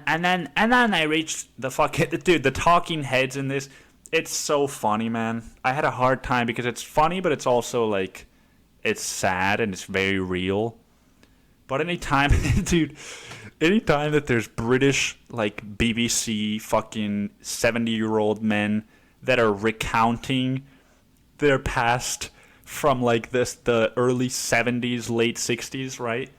then they reach the fucking, dude, the talking heads in this. It's so funny, man. I had a hard time because it's funny, but it's also like, it's sad and it's very real. But anytime that there's British, like, BBC fucking 70-year-old men that are recounting their past from, like, the early 70s, late 60s, right?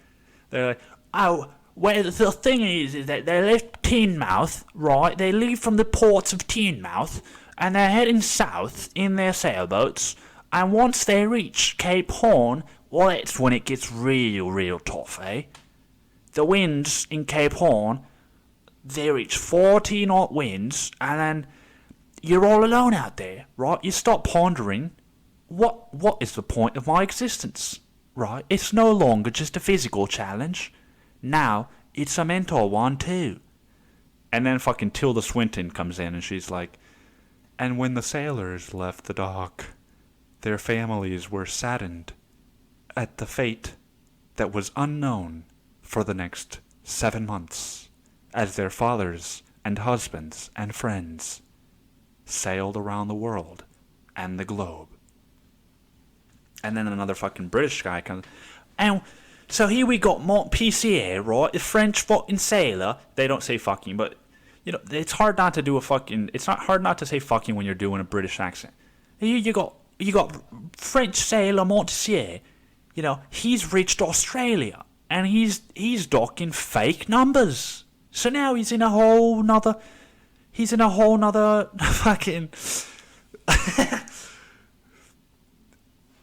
They're like, oh, well, the thing is that they left Teignmouth, right? They leave from the ports of Teignmouth, and they're heading south in their sailboats, and once they reach Cape Horn, well, that's when it gets real tough, eh? The winds in Cape Horn, they reach 40-knot winds, and then you're all alone out there, right? You stop pondering, what is the point of my existence, right? It's no longer just a physical challenge. Now, it's a mental one, too. And then fucking Tilda Swinton comes in, and she's like, and when the sailors left the dock, their families were saddened at the fate that was unknown for the next 7 months, as their fathers and husbands and friends sailed around the world and the globe. And then another fucking British guy comes, and so here we got Montpensier, right? The French fucking sailor. They don't say fucking, but it's hard not to do a fucking. It's not hard not to say fucking when you're doing a British accent. Here you got French sailor Montpensier. He's reached Australia and he's docking fake numbers. So now he's in a whole nother fucking.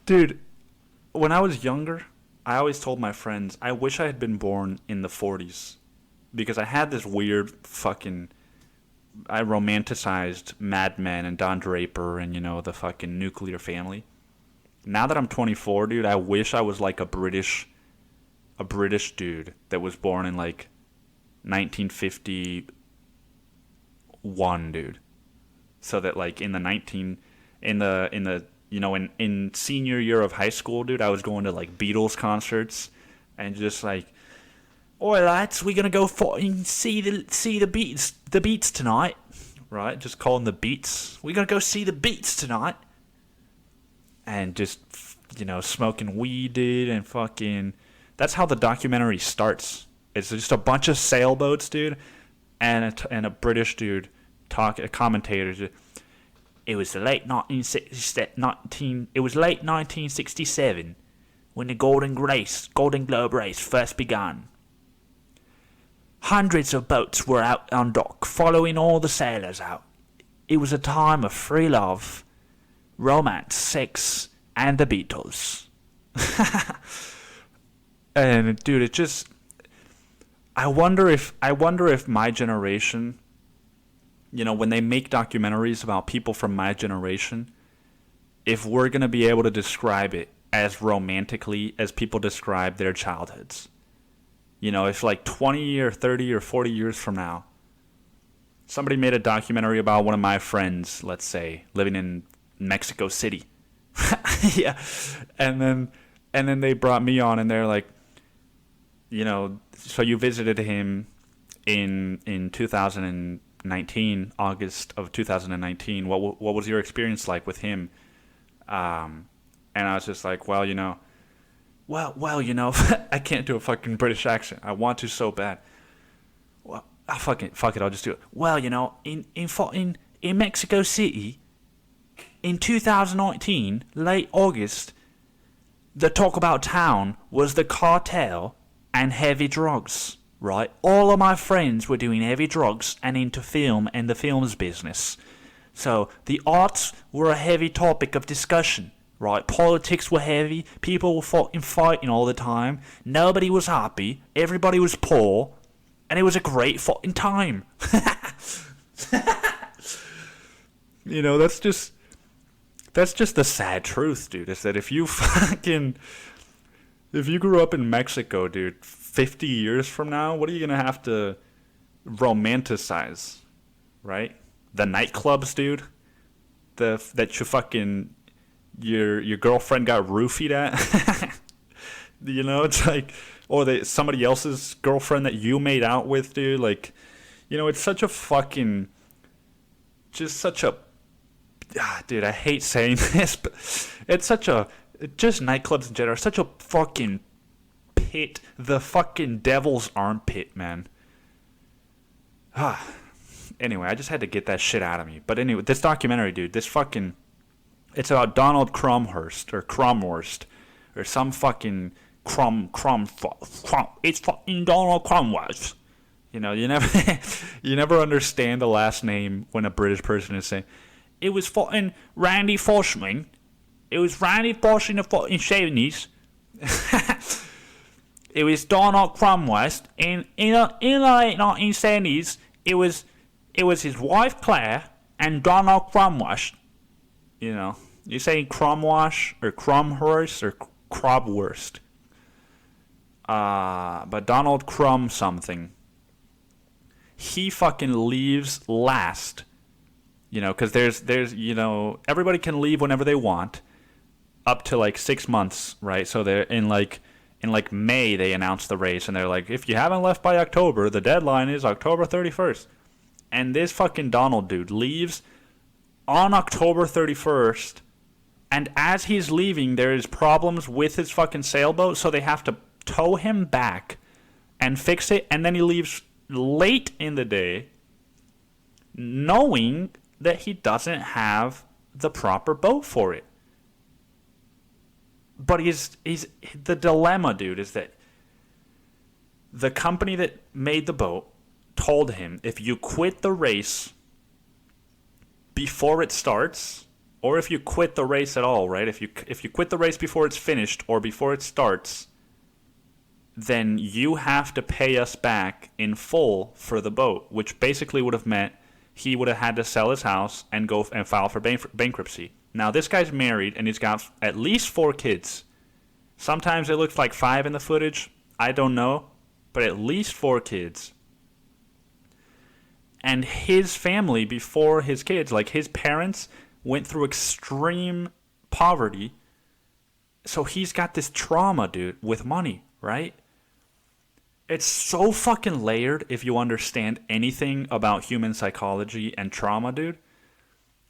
Dude, when I was younger, I always told my friends, I wish I had been born in the 40s. Because I had this weird fucking... I romanticized Mad Men and Don Draper and, the fucking nuclear family. Now that I'm 24, dude, I wish I was like a British dude that was born in, like, 1951, dude. So that, like, in senior year of high school, dude, I was going to, like, Beatles concerts and just, like, oi, lads, we're going to go see the Beats tonight. Right? Just calling the Beats. We're going to go see the Beats tonight. And just, smoking weed, dude, and fucking... That's how the documentary starts. It's just a bunch of sailboats, dude, and a British dude, a commentator. It was late 1967 when the Golden Globe race first began. Hundreds of boats were out on dock, following all the sailors out. It was a time of free love, romance, sex, and the Beatles. And dude, it just... I wonder if my generation... when they make documentaries about people from my generation, if we're going to be able to describe it as romantically as people describe their childhoods. If like 20 or 30 or 40 years from now, somebody made a documentary about one of my friends, let's say, living in Mexico City. Yeah. And then they brought me on and they're like, so you visited him in 2019, August of 2019. What was your experience like with him? And And I was just like, well, I can't do a fucking British accent. I want to so bad. Well, fuck it, I'll just do it. Well, in Mexico City, in 2019, late August, the talk about town was the cartel and heavy drugs, right? All of my friends were doing heavy drugs and into film and the films business. So the arts were a heavy topic of discussion, right? Politics were heavy. People were fighting all the time. Nobody was happy. Everybody was poor. And it was a great fucking time. That's just the sad truth, dude. Is that if you grew up in Mexico, dude, 50 years from now, what are you gonna have to romanticize, right? The nightclubs, dude. Your girlfriend got roofied at. It's like, or somebody else's girlfriend that you made out with, dude. Like, it's such a fucking, dude, I hate saying this, but it's just nightclubs in general are such a fucking pit, the fucking devil's armpit, man. Anyway, I just had to get that shit out of me. But anyway, this documentary, dude, it's about Donald Crumhurst, or some fucking it's fucking Donald Crumhurst. You never understand the last name when a British person is saying, it was fucking Randy Foshman. It was Randy Fosh in the fucking 70s. It was Donald Crumhurst. In the late 1970s, it was his wife Claire and Donald Crumhurst. You say Crumwash or Crumhurst or Crobwurst. But Donald Crumb something. He fucking leaves last. Because there's everybody can leave whenever they want, up to like 6 months, right? So they're in May they announce the race, and they're like, if you haven't left by October, the deadline is October 31st. And this fucking Donald dude leaves on October 31st, and as he's leaving, there is problems with his fucking sailboat, so they have to tow him back and fix it, and then he leaves late in the day, knowing that he doesn't have the proper boat for it. But he's the dilemma, dude, is that the company that made the boat told him, if you quit the race before it starts, or if you quit the race at all, right? If you quit the race before it's finished or before it starts, then you have to pay us back in full for the boat, which basically would have meant he would have had to sell his house and go and file for bankruptcy. Now, this guy's married, and he's got at least 4 kids. Sometimes it looks like 5 in the footage. I don't know. But at least 4 kids. And his family, before his kids, like his parents, went through extreme poverty. So he's got this trauma, dude, with money, right? It's so fucking layered if you understand anything about human psychology and trauma, dude.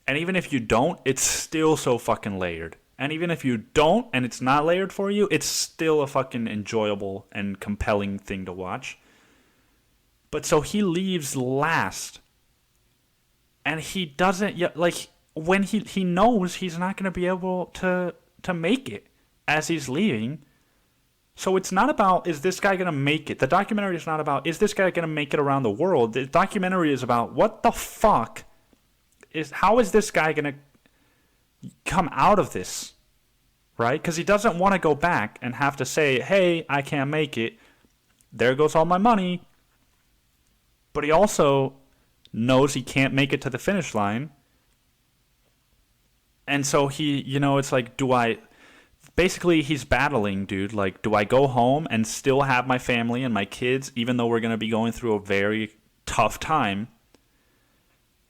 And even if you don't, it's still so fucking layered. And even if you don't, and it's not layered for you, it's still a fucking enjoyable and compelling thing to watch. But so he leaves last. And he doesn't, like, when he knows he's not going to be able to make it as he's leaving. So it's not about, is this guy going to make it? The documentary is not about, is this guy going to make it around the world? The documentary is about, what the fuck how is this guy going to come out of this? Right? Because he doesn't want to go back and have to say, hey, I can't make it. There goes all my money. But he also knows he can't make it to the finish line. And so he, it's like, basically he's battling, dude. Like, do I go home and still have my family and my kids, even though we're going to be going through a very tough time?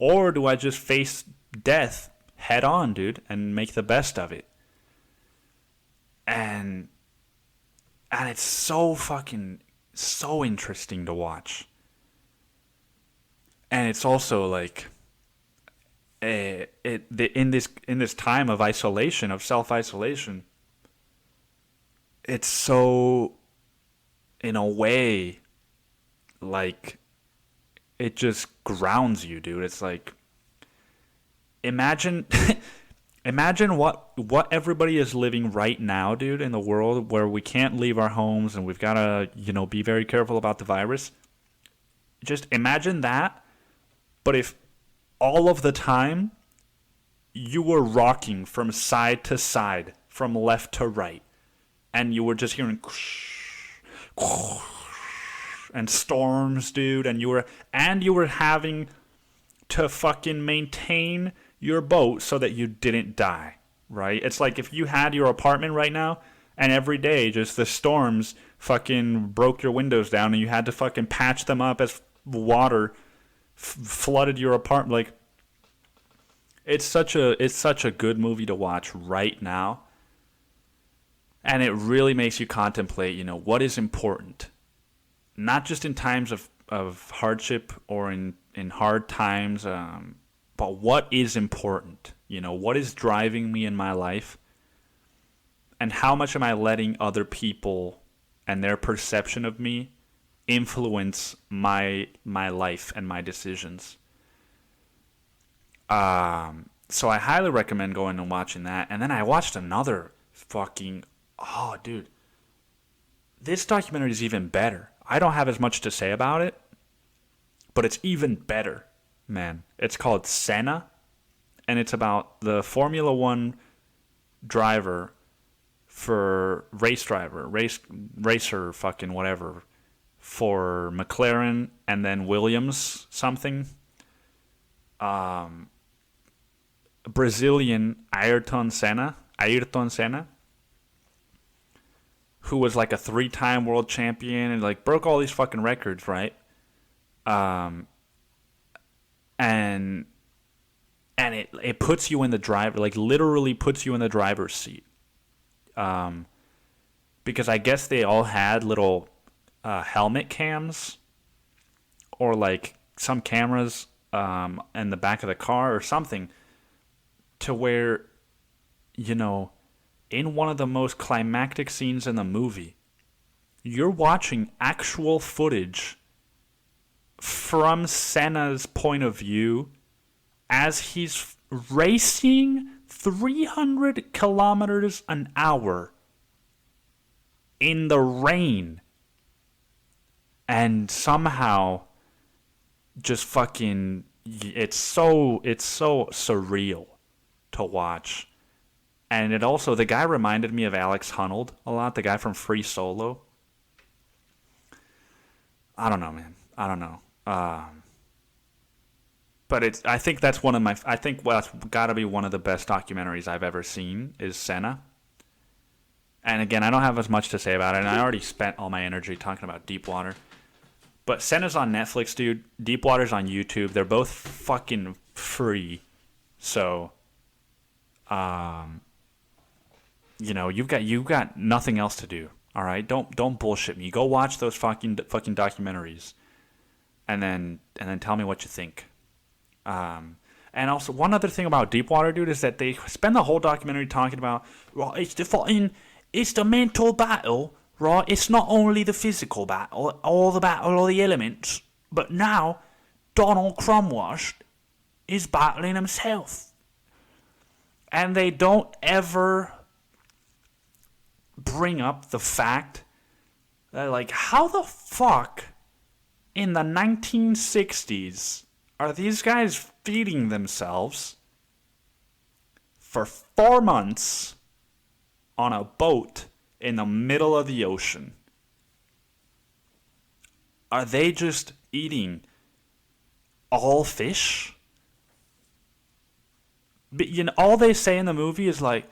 Or do I just face death head on, dude, and make the best of it? And it's so interesting to watch. And it's also like, in this time of isolation, of self-isolation, it's so, in a way, like, it just grounds you, dude. It's like, imagine imagine what everybody is living right now, dude, in the world where we can't leave our homes and we've got to, be very careful about the virus. Just imagine that, but if all of the time you were rocking from side to side, from left to right, and you were just hearing and storms, dude, and you were having to fucking maintain your boat so that you didn't die, right? It's like if you had your apartment right now and every day just the storms fucking broke your windows down and you had to fucking patch them up as water flooded your apartment. Like, it's such a good movie to watch right now. And it really makes you contemplate, what is important. Not just in times of hardship or in hard times, but what is important? What is driving me in my life? And how much am I letting other people and their perception of me influence my life and my decisions? So I highly recommend going and watching that. And then I watched another fucking... Oh, dude. This documentary is even better. I don't have as much to say about it, but it's even better, man. It's called Senna, and it's about the Formula One driver racer, fucking whatever, for McLaren and then Williams something. Brazilian Ayrton Senna, who was like a 3-time world champion and like broke all these fucking records, right? And it puts you in the driver, like literally puts you in the driver's seat. Because I guess they all had little helmet cams or like some cameras in the back of the car or something, to where, in one of the most climactic scenes in the movie, you're watching actual footage from Senna's point of view as he's racing 300 kilometers an hour in the rain, and somehow just fucking, it's so surreal to watch. And it also, the guy reminded me of Alex Honnold a lot, the guy from Free Solo. I don't know, man. I don't know. But I think that's got to be one of the best documentaries I've ever seen is Senna. And again, I don't have as much to say about it, and I already spent all my energy talking about Deepwater. But Senna's on Netflix, dude. Deepwater's on YouTube. They're both fucking free. So, you've got nothing else to do. All right, don't bullshit me. Go watch those fucking documentaries, and then tell me what you think. And also, one other thing about Deepwater, dude, is that they spend the whole documentary talking about, right, it's the mental battle, right? It's not only the physical battle, or the battle of the elements, but now Donald Crumwash is battling himself. And they don't ever bring up the fact that, like, how the fuck in the 1960s are these guys feeding themselves for 4 months on a boat in the middle of the ocean? Are they just eating all fish? But, all they say in the movie is like,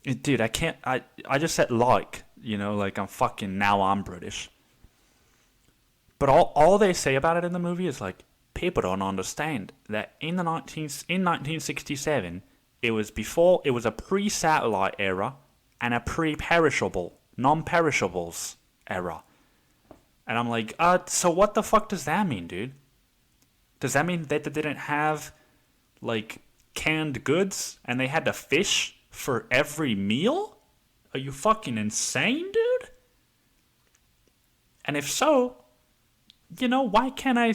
dude, I just said like I'm British. But all they say about it in the movie is like, people don't understand that in 1967, it was a pre-satellite era and a pre-perishable, non-perishables era. And I'm like, so what the fuck does that mean, dude? Does that mean that they didn't have, like, canned goods and they had to fish for every meal? Are you fucking insane, dude? And if so, why can't I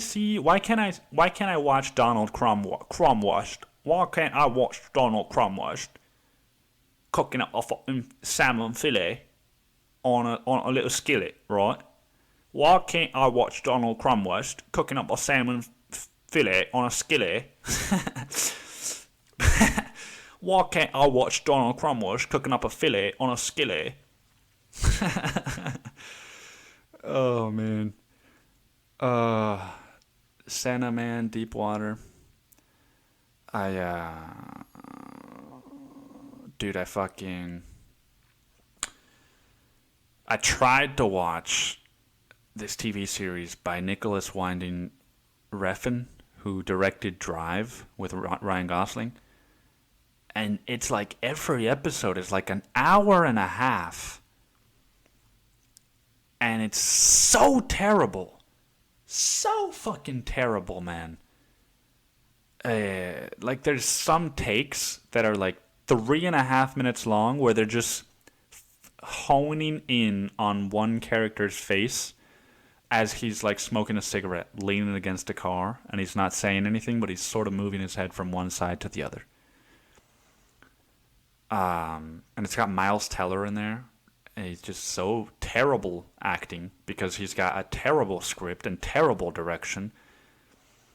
watch Donald Cromwell? Why can't I watch Donald Cromwell cooking up a fucking salmon fillet on a little skillet, right? Why can't I watch Donald Cromwell cooking up a salmon fillet on a skillet? Why can't I watch Donald Cromwell cooking up a fillet on a skillet? Oh, man. Senna, man, Deepwater. Dude, I tried to watch this TV series by Nicholas Winding Refn, who directed Drive with Ryan Gosling. And it's like every episode is like an hour and a half. And it's so terrible. So fucking terrible, man. Like there's some takes that are like 3.5 minutes long where they're just honing in on one character's face as he's like smoking a cigarette, leaning against a car, and he's not saying anything, but he's sort of moving his head from one side to the other. And it's got Miles Teller in there. And he's just so terrible acting because he's got a terrible script and terrible direction.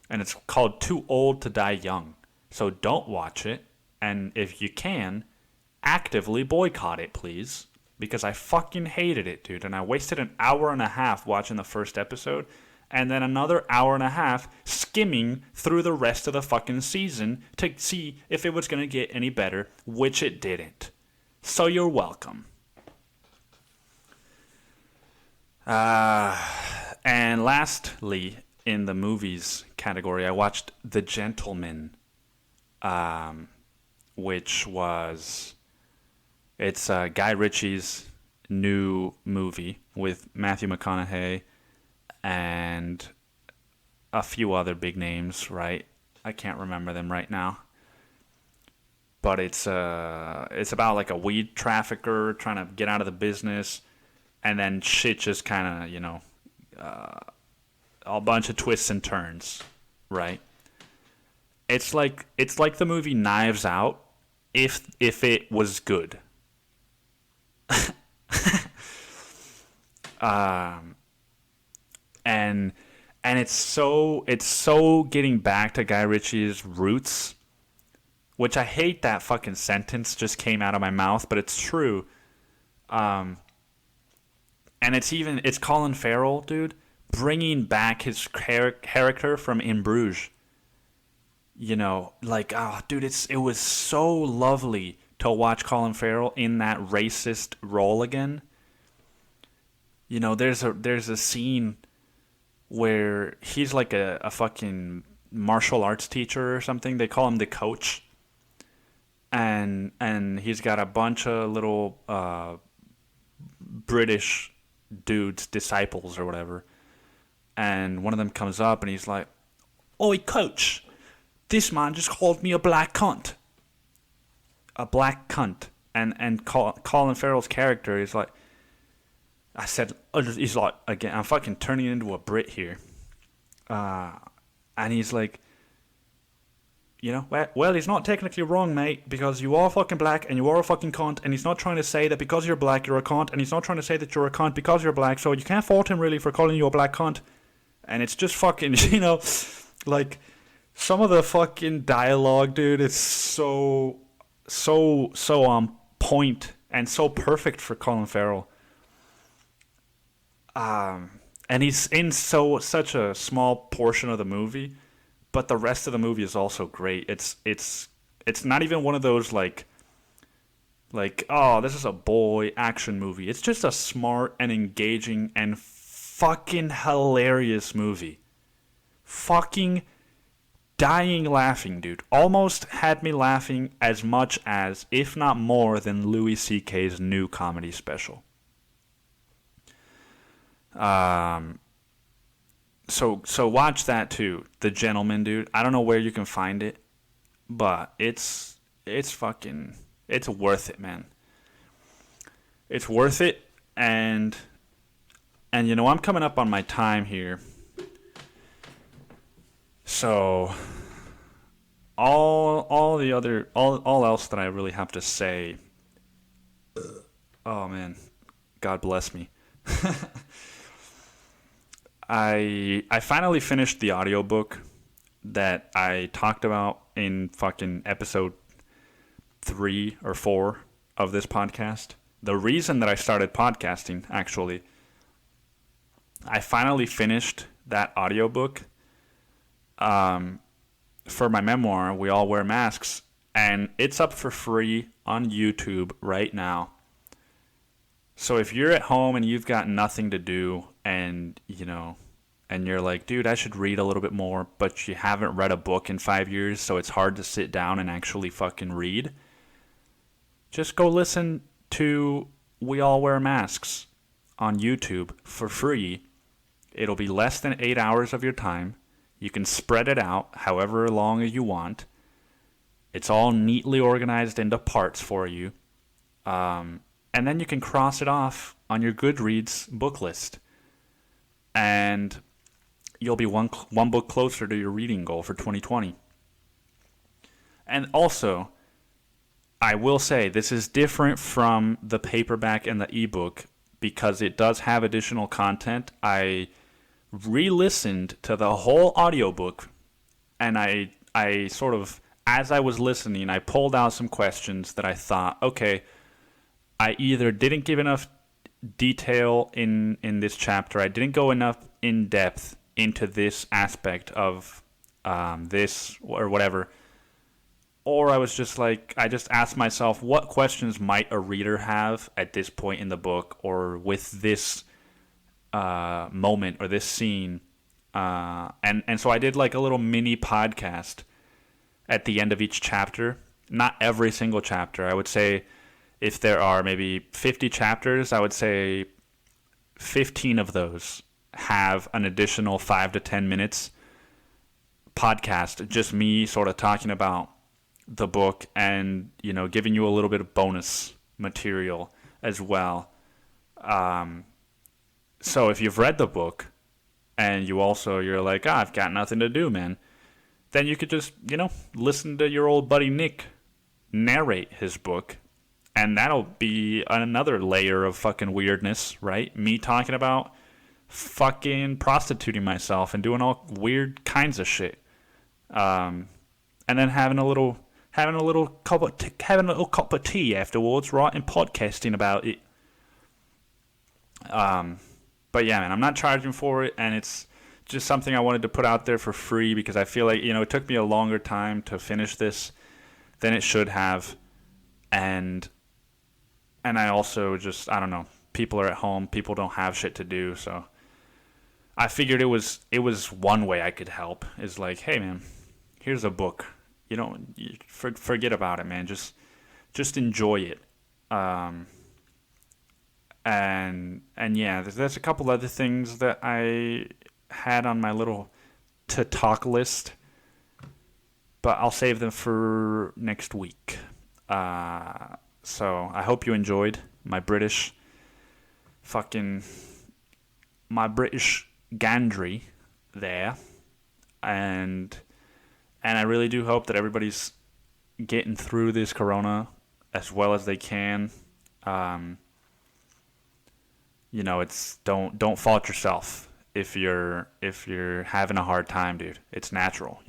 And it's called Too Old to Die Young. So don't watch it. And if you can, actively boycott it, please. Because I fucking hated it, dude. And I wasted an hour and a half watching the first episode. And then another hour and a half skimming through the rest of the fucking season to see if it was going to get any better, which it didn't. So you're welcome. And lastly, in the movies category, I watched The Gentleman, which it's Guy Ritchie's new movie with Matthew McConaughey and a few other big names, right? I can't remember them right now. But it's about like a weed trafficker trying to get out of the business, and then shit just kind of, a bunch of twists and turns, right? It's like the movie Knives Out if it was good. And it's so getting back to Guy Ritchie's roots, which I hate that fucking sentence just came out of my mouth, but it's true. And it's Colin Farrell, dude, bringing back his character from In Bruges. Dude, it was so lovely to watch Colin Farrell in that racist role again. There's a scene where he's like a fucking martial arts teacher or something. They call him the coach. And he's got a bunch of little British dudes, disciples or whatever. And one of them comes up and he's like, "Oi, coach, this man just called me a black cunt." A black cunt. And Colin Farrell's character is like, he's like, again, I'm fucking turning into a Brit here. And he's like, well, he's not technically wrong, mate, because you are fucking black and you are a fucking cunt, and he's not trying to say that because you're black you're a cunt, and he's not trying to say that you're a cunt because you're black, so you can't fault him really for calling you a black cunt. And it's just fucking, like, some of the fucking dialogue, dude, it's so on point and so perfect for Colin Farrell. And he's in such a small portion of the movie, but the rest of the movie is also great. It's not even one of those like oh, this is a boy action movie. It's just a smart and engaging and fucking hilarious movie. Fucking dying laughing, dude. Almost had me laughing as much as, if not more than, Louis C.K.'s new comedy special. So watch that too. The Gentleman, dude. I don't know where you can find it, but it's worth it, man. It's worth it, and And, I'm coming up on my time here. So, all else that I really have to say, oh man, God bless me. I finally finished the audiobook that I talked about in fucking episode 3 or 4 of this podcast. The reason that I started podcasting, actually, I finally finished that audiobook for my memoir, We All Wear Masks, and it's up for free on YouTube right now. So if you're at home and you've got nothing to do and, and you're like, dude, I should read a little bit more, but you haven't read a book in 5 years, so it's hard to sit down and actually fucking read, just go listen to We All Wear Masks on YouTube for free. It'll be less than 8 hours of your time. You can spread it out however long you want. It's all neatly organized into parts for you. And then you can cross it off on your Goodreads book list. And you'll be one book closer to your reading goal for 2020. And also, I will say this is different from the paperback and the ebook because it does have additional content. I re-listened to the whole audiobook, and I sort of, as I was listening, I pulled out some questions that I thought, okay, I either didn't give enough detail in this chapter, I didn't go enough in depth into this aspect of this or whatever, or I was just like, I just asked myself, what questions might a reader have at this point in the book or with this moment or this scene, and so I did like a little mini podcast at the end of each chapter. Not every single chapter. I would say if there are maybe 50 chapters, I would say 15 of those have an additional 5 to 10 minutes podcast, just me sort of talking about the book and, giving you a little bit of bonus material as well. So if you've read the book and you're like, I've got nothing to do, man, then you could just, listen to your old buddy Nick narrate his book, and that'll be another layer of fucking weirdness, right? Me talking about fucking prostituting myself and doing all weird kinds of shit, and then having a little cup of tea afterwards, right, and podcasting about it. But yeah, man, I'm not charging for it, and it's just something I wanted to put out there for free because I feel like, it took me a longer time to finish this than it should have. And I also just, I don't know, people are at home, people don't have shit to do, so I figured it was one way I could help, is like, hey man, here's a book. Forget about it, man. Just enjoy it. And yeah, there's a couple other things that I had on my little to talk list, but I'll save them for next week. So I hope you enjoyed my British gandry there, and I really do hope that everybody's getting through this corona as well as they can. It's don't fault yourself if you're having a hard time, dude. It's natural.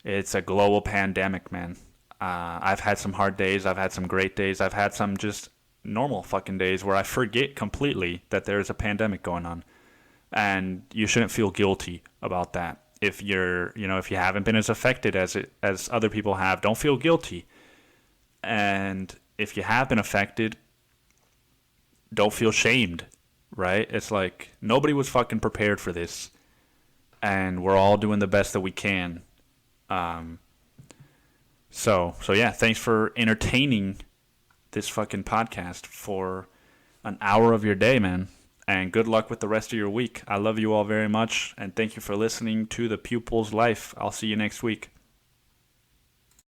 It's a global pandemic, man. I've had some hard days. I've had some great days. I've had some just normal fucking days where I forget completely that there's a pandemic going on, and you shouldn't feel guilty about that. If if you haven't been as affected as other people have, don't feel guilty. And if you have been affected, don't feel shamed, right? It's like nobody was fucking prepared for this, and we're all doing the best that we can. So yeah, thanks for entertaining this fucking podcast for an hour of your day, man. And good luck with the rest of your week. I love you all very much, and thank you for listening to The Pupil's Life. I'll see you next week.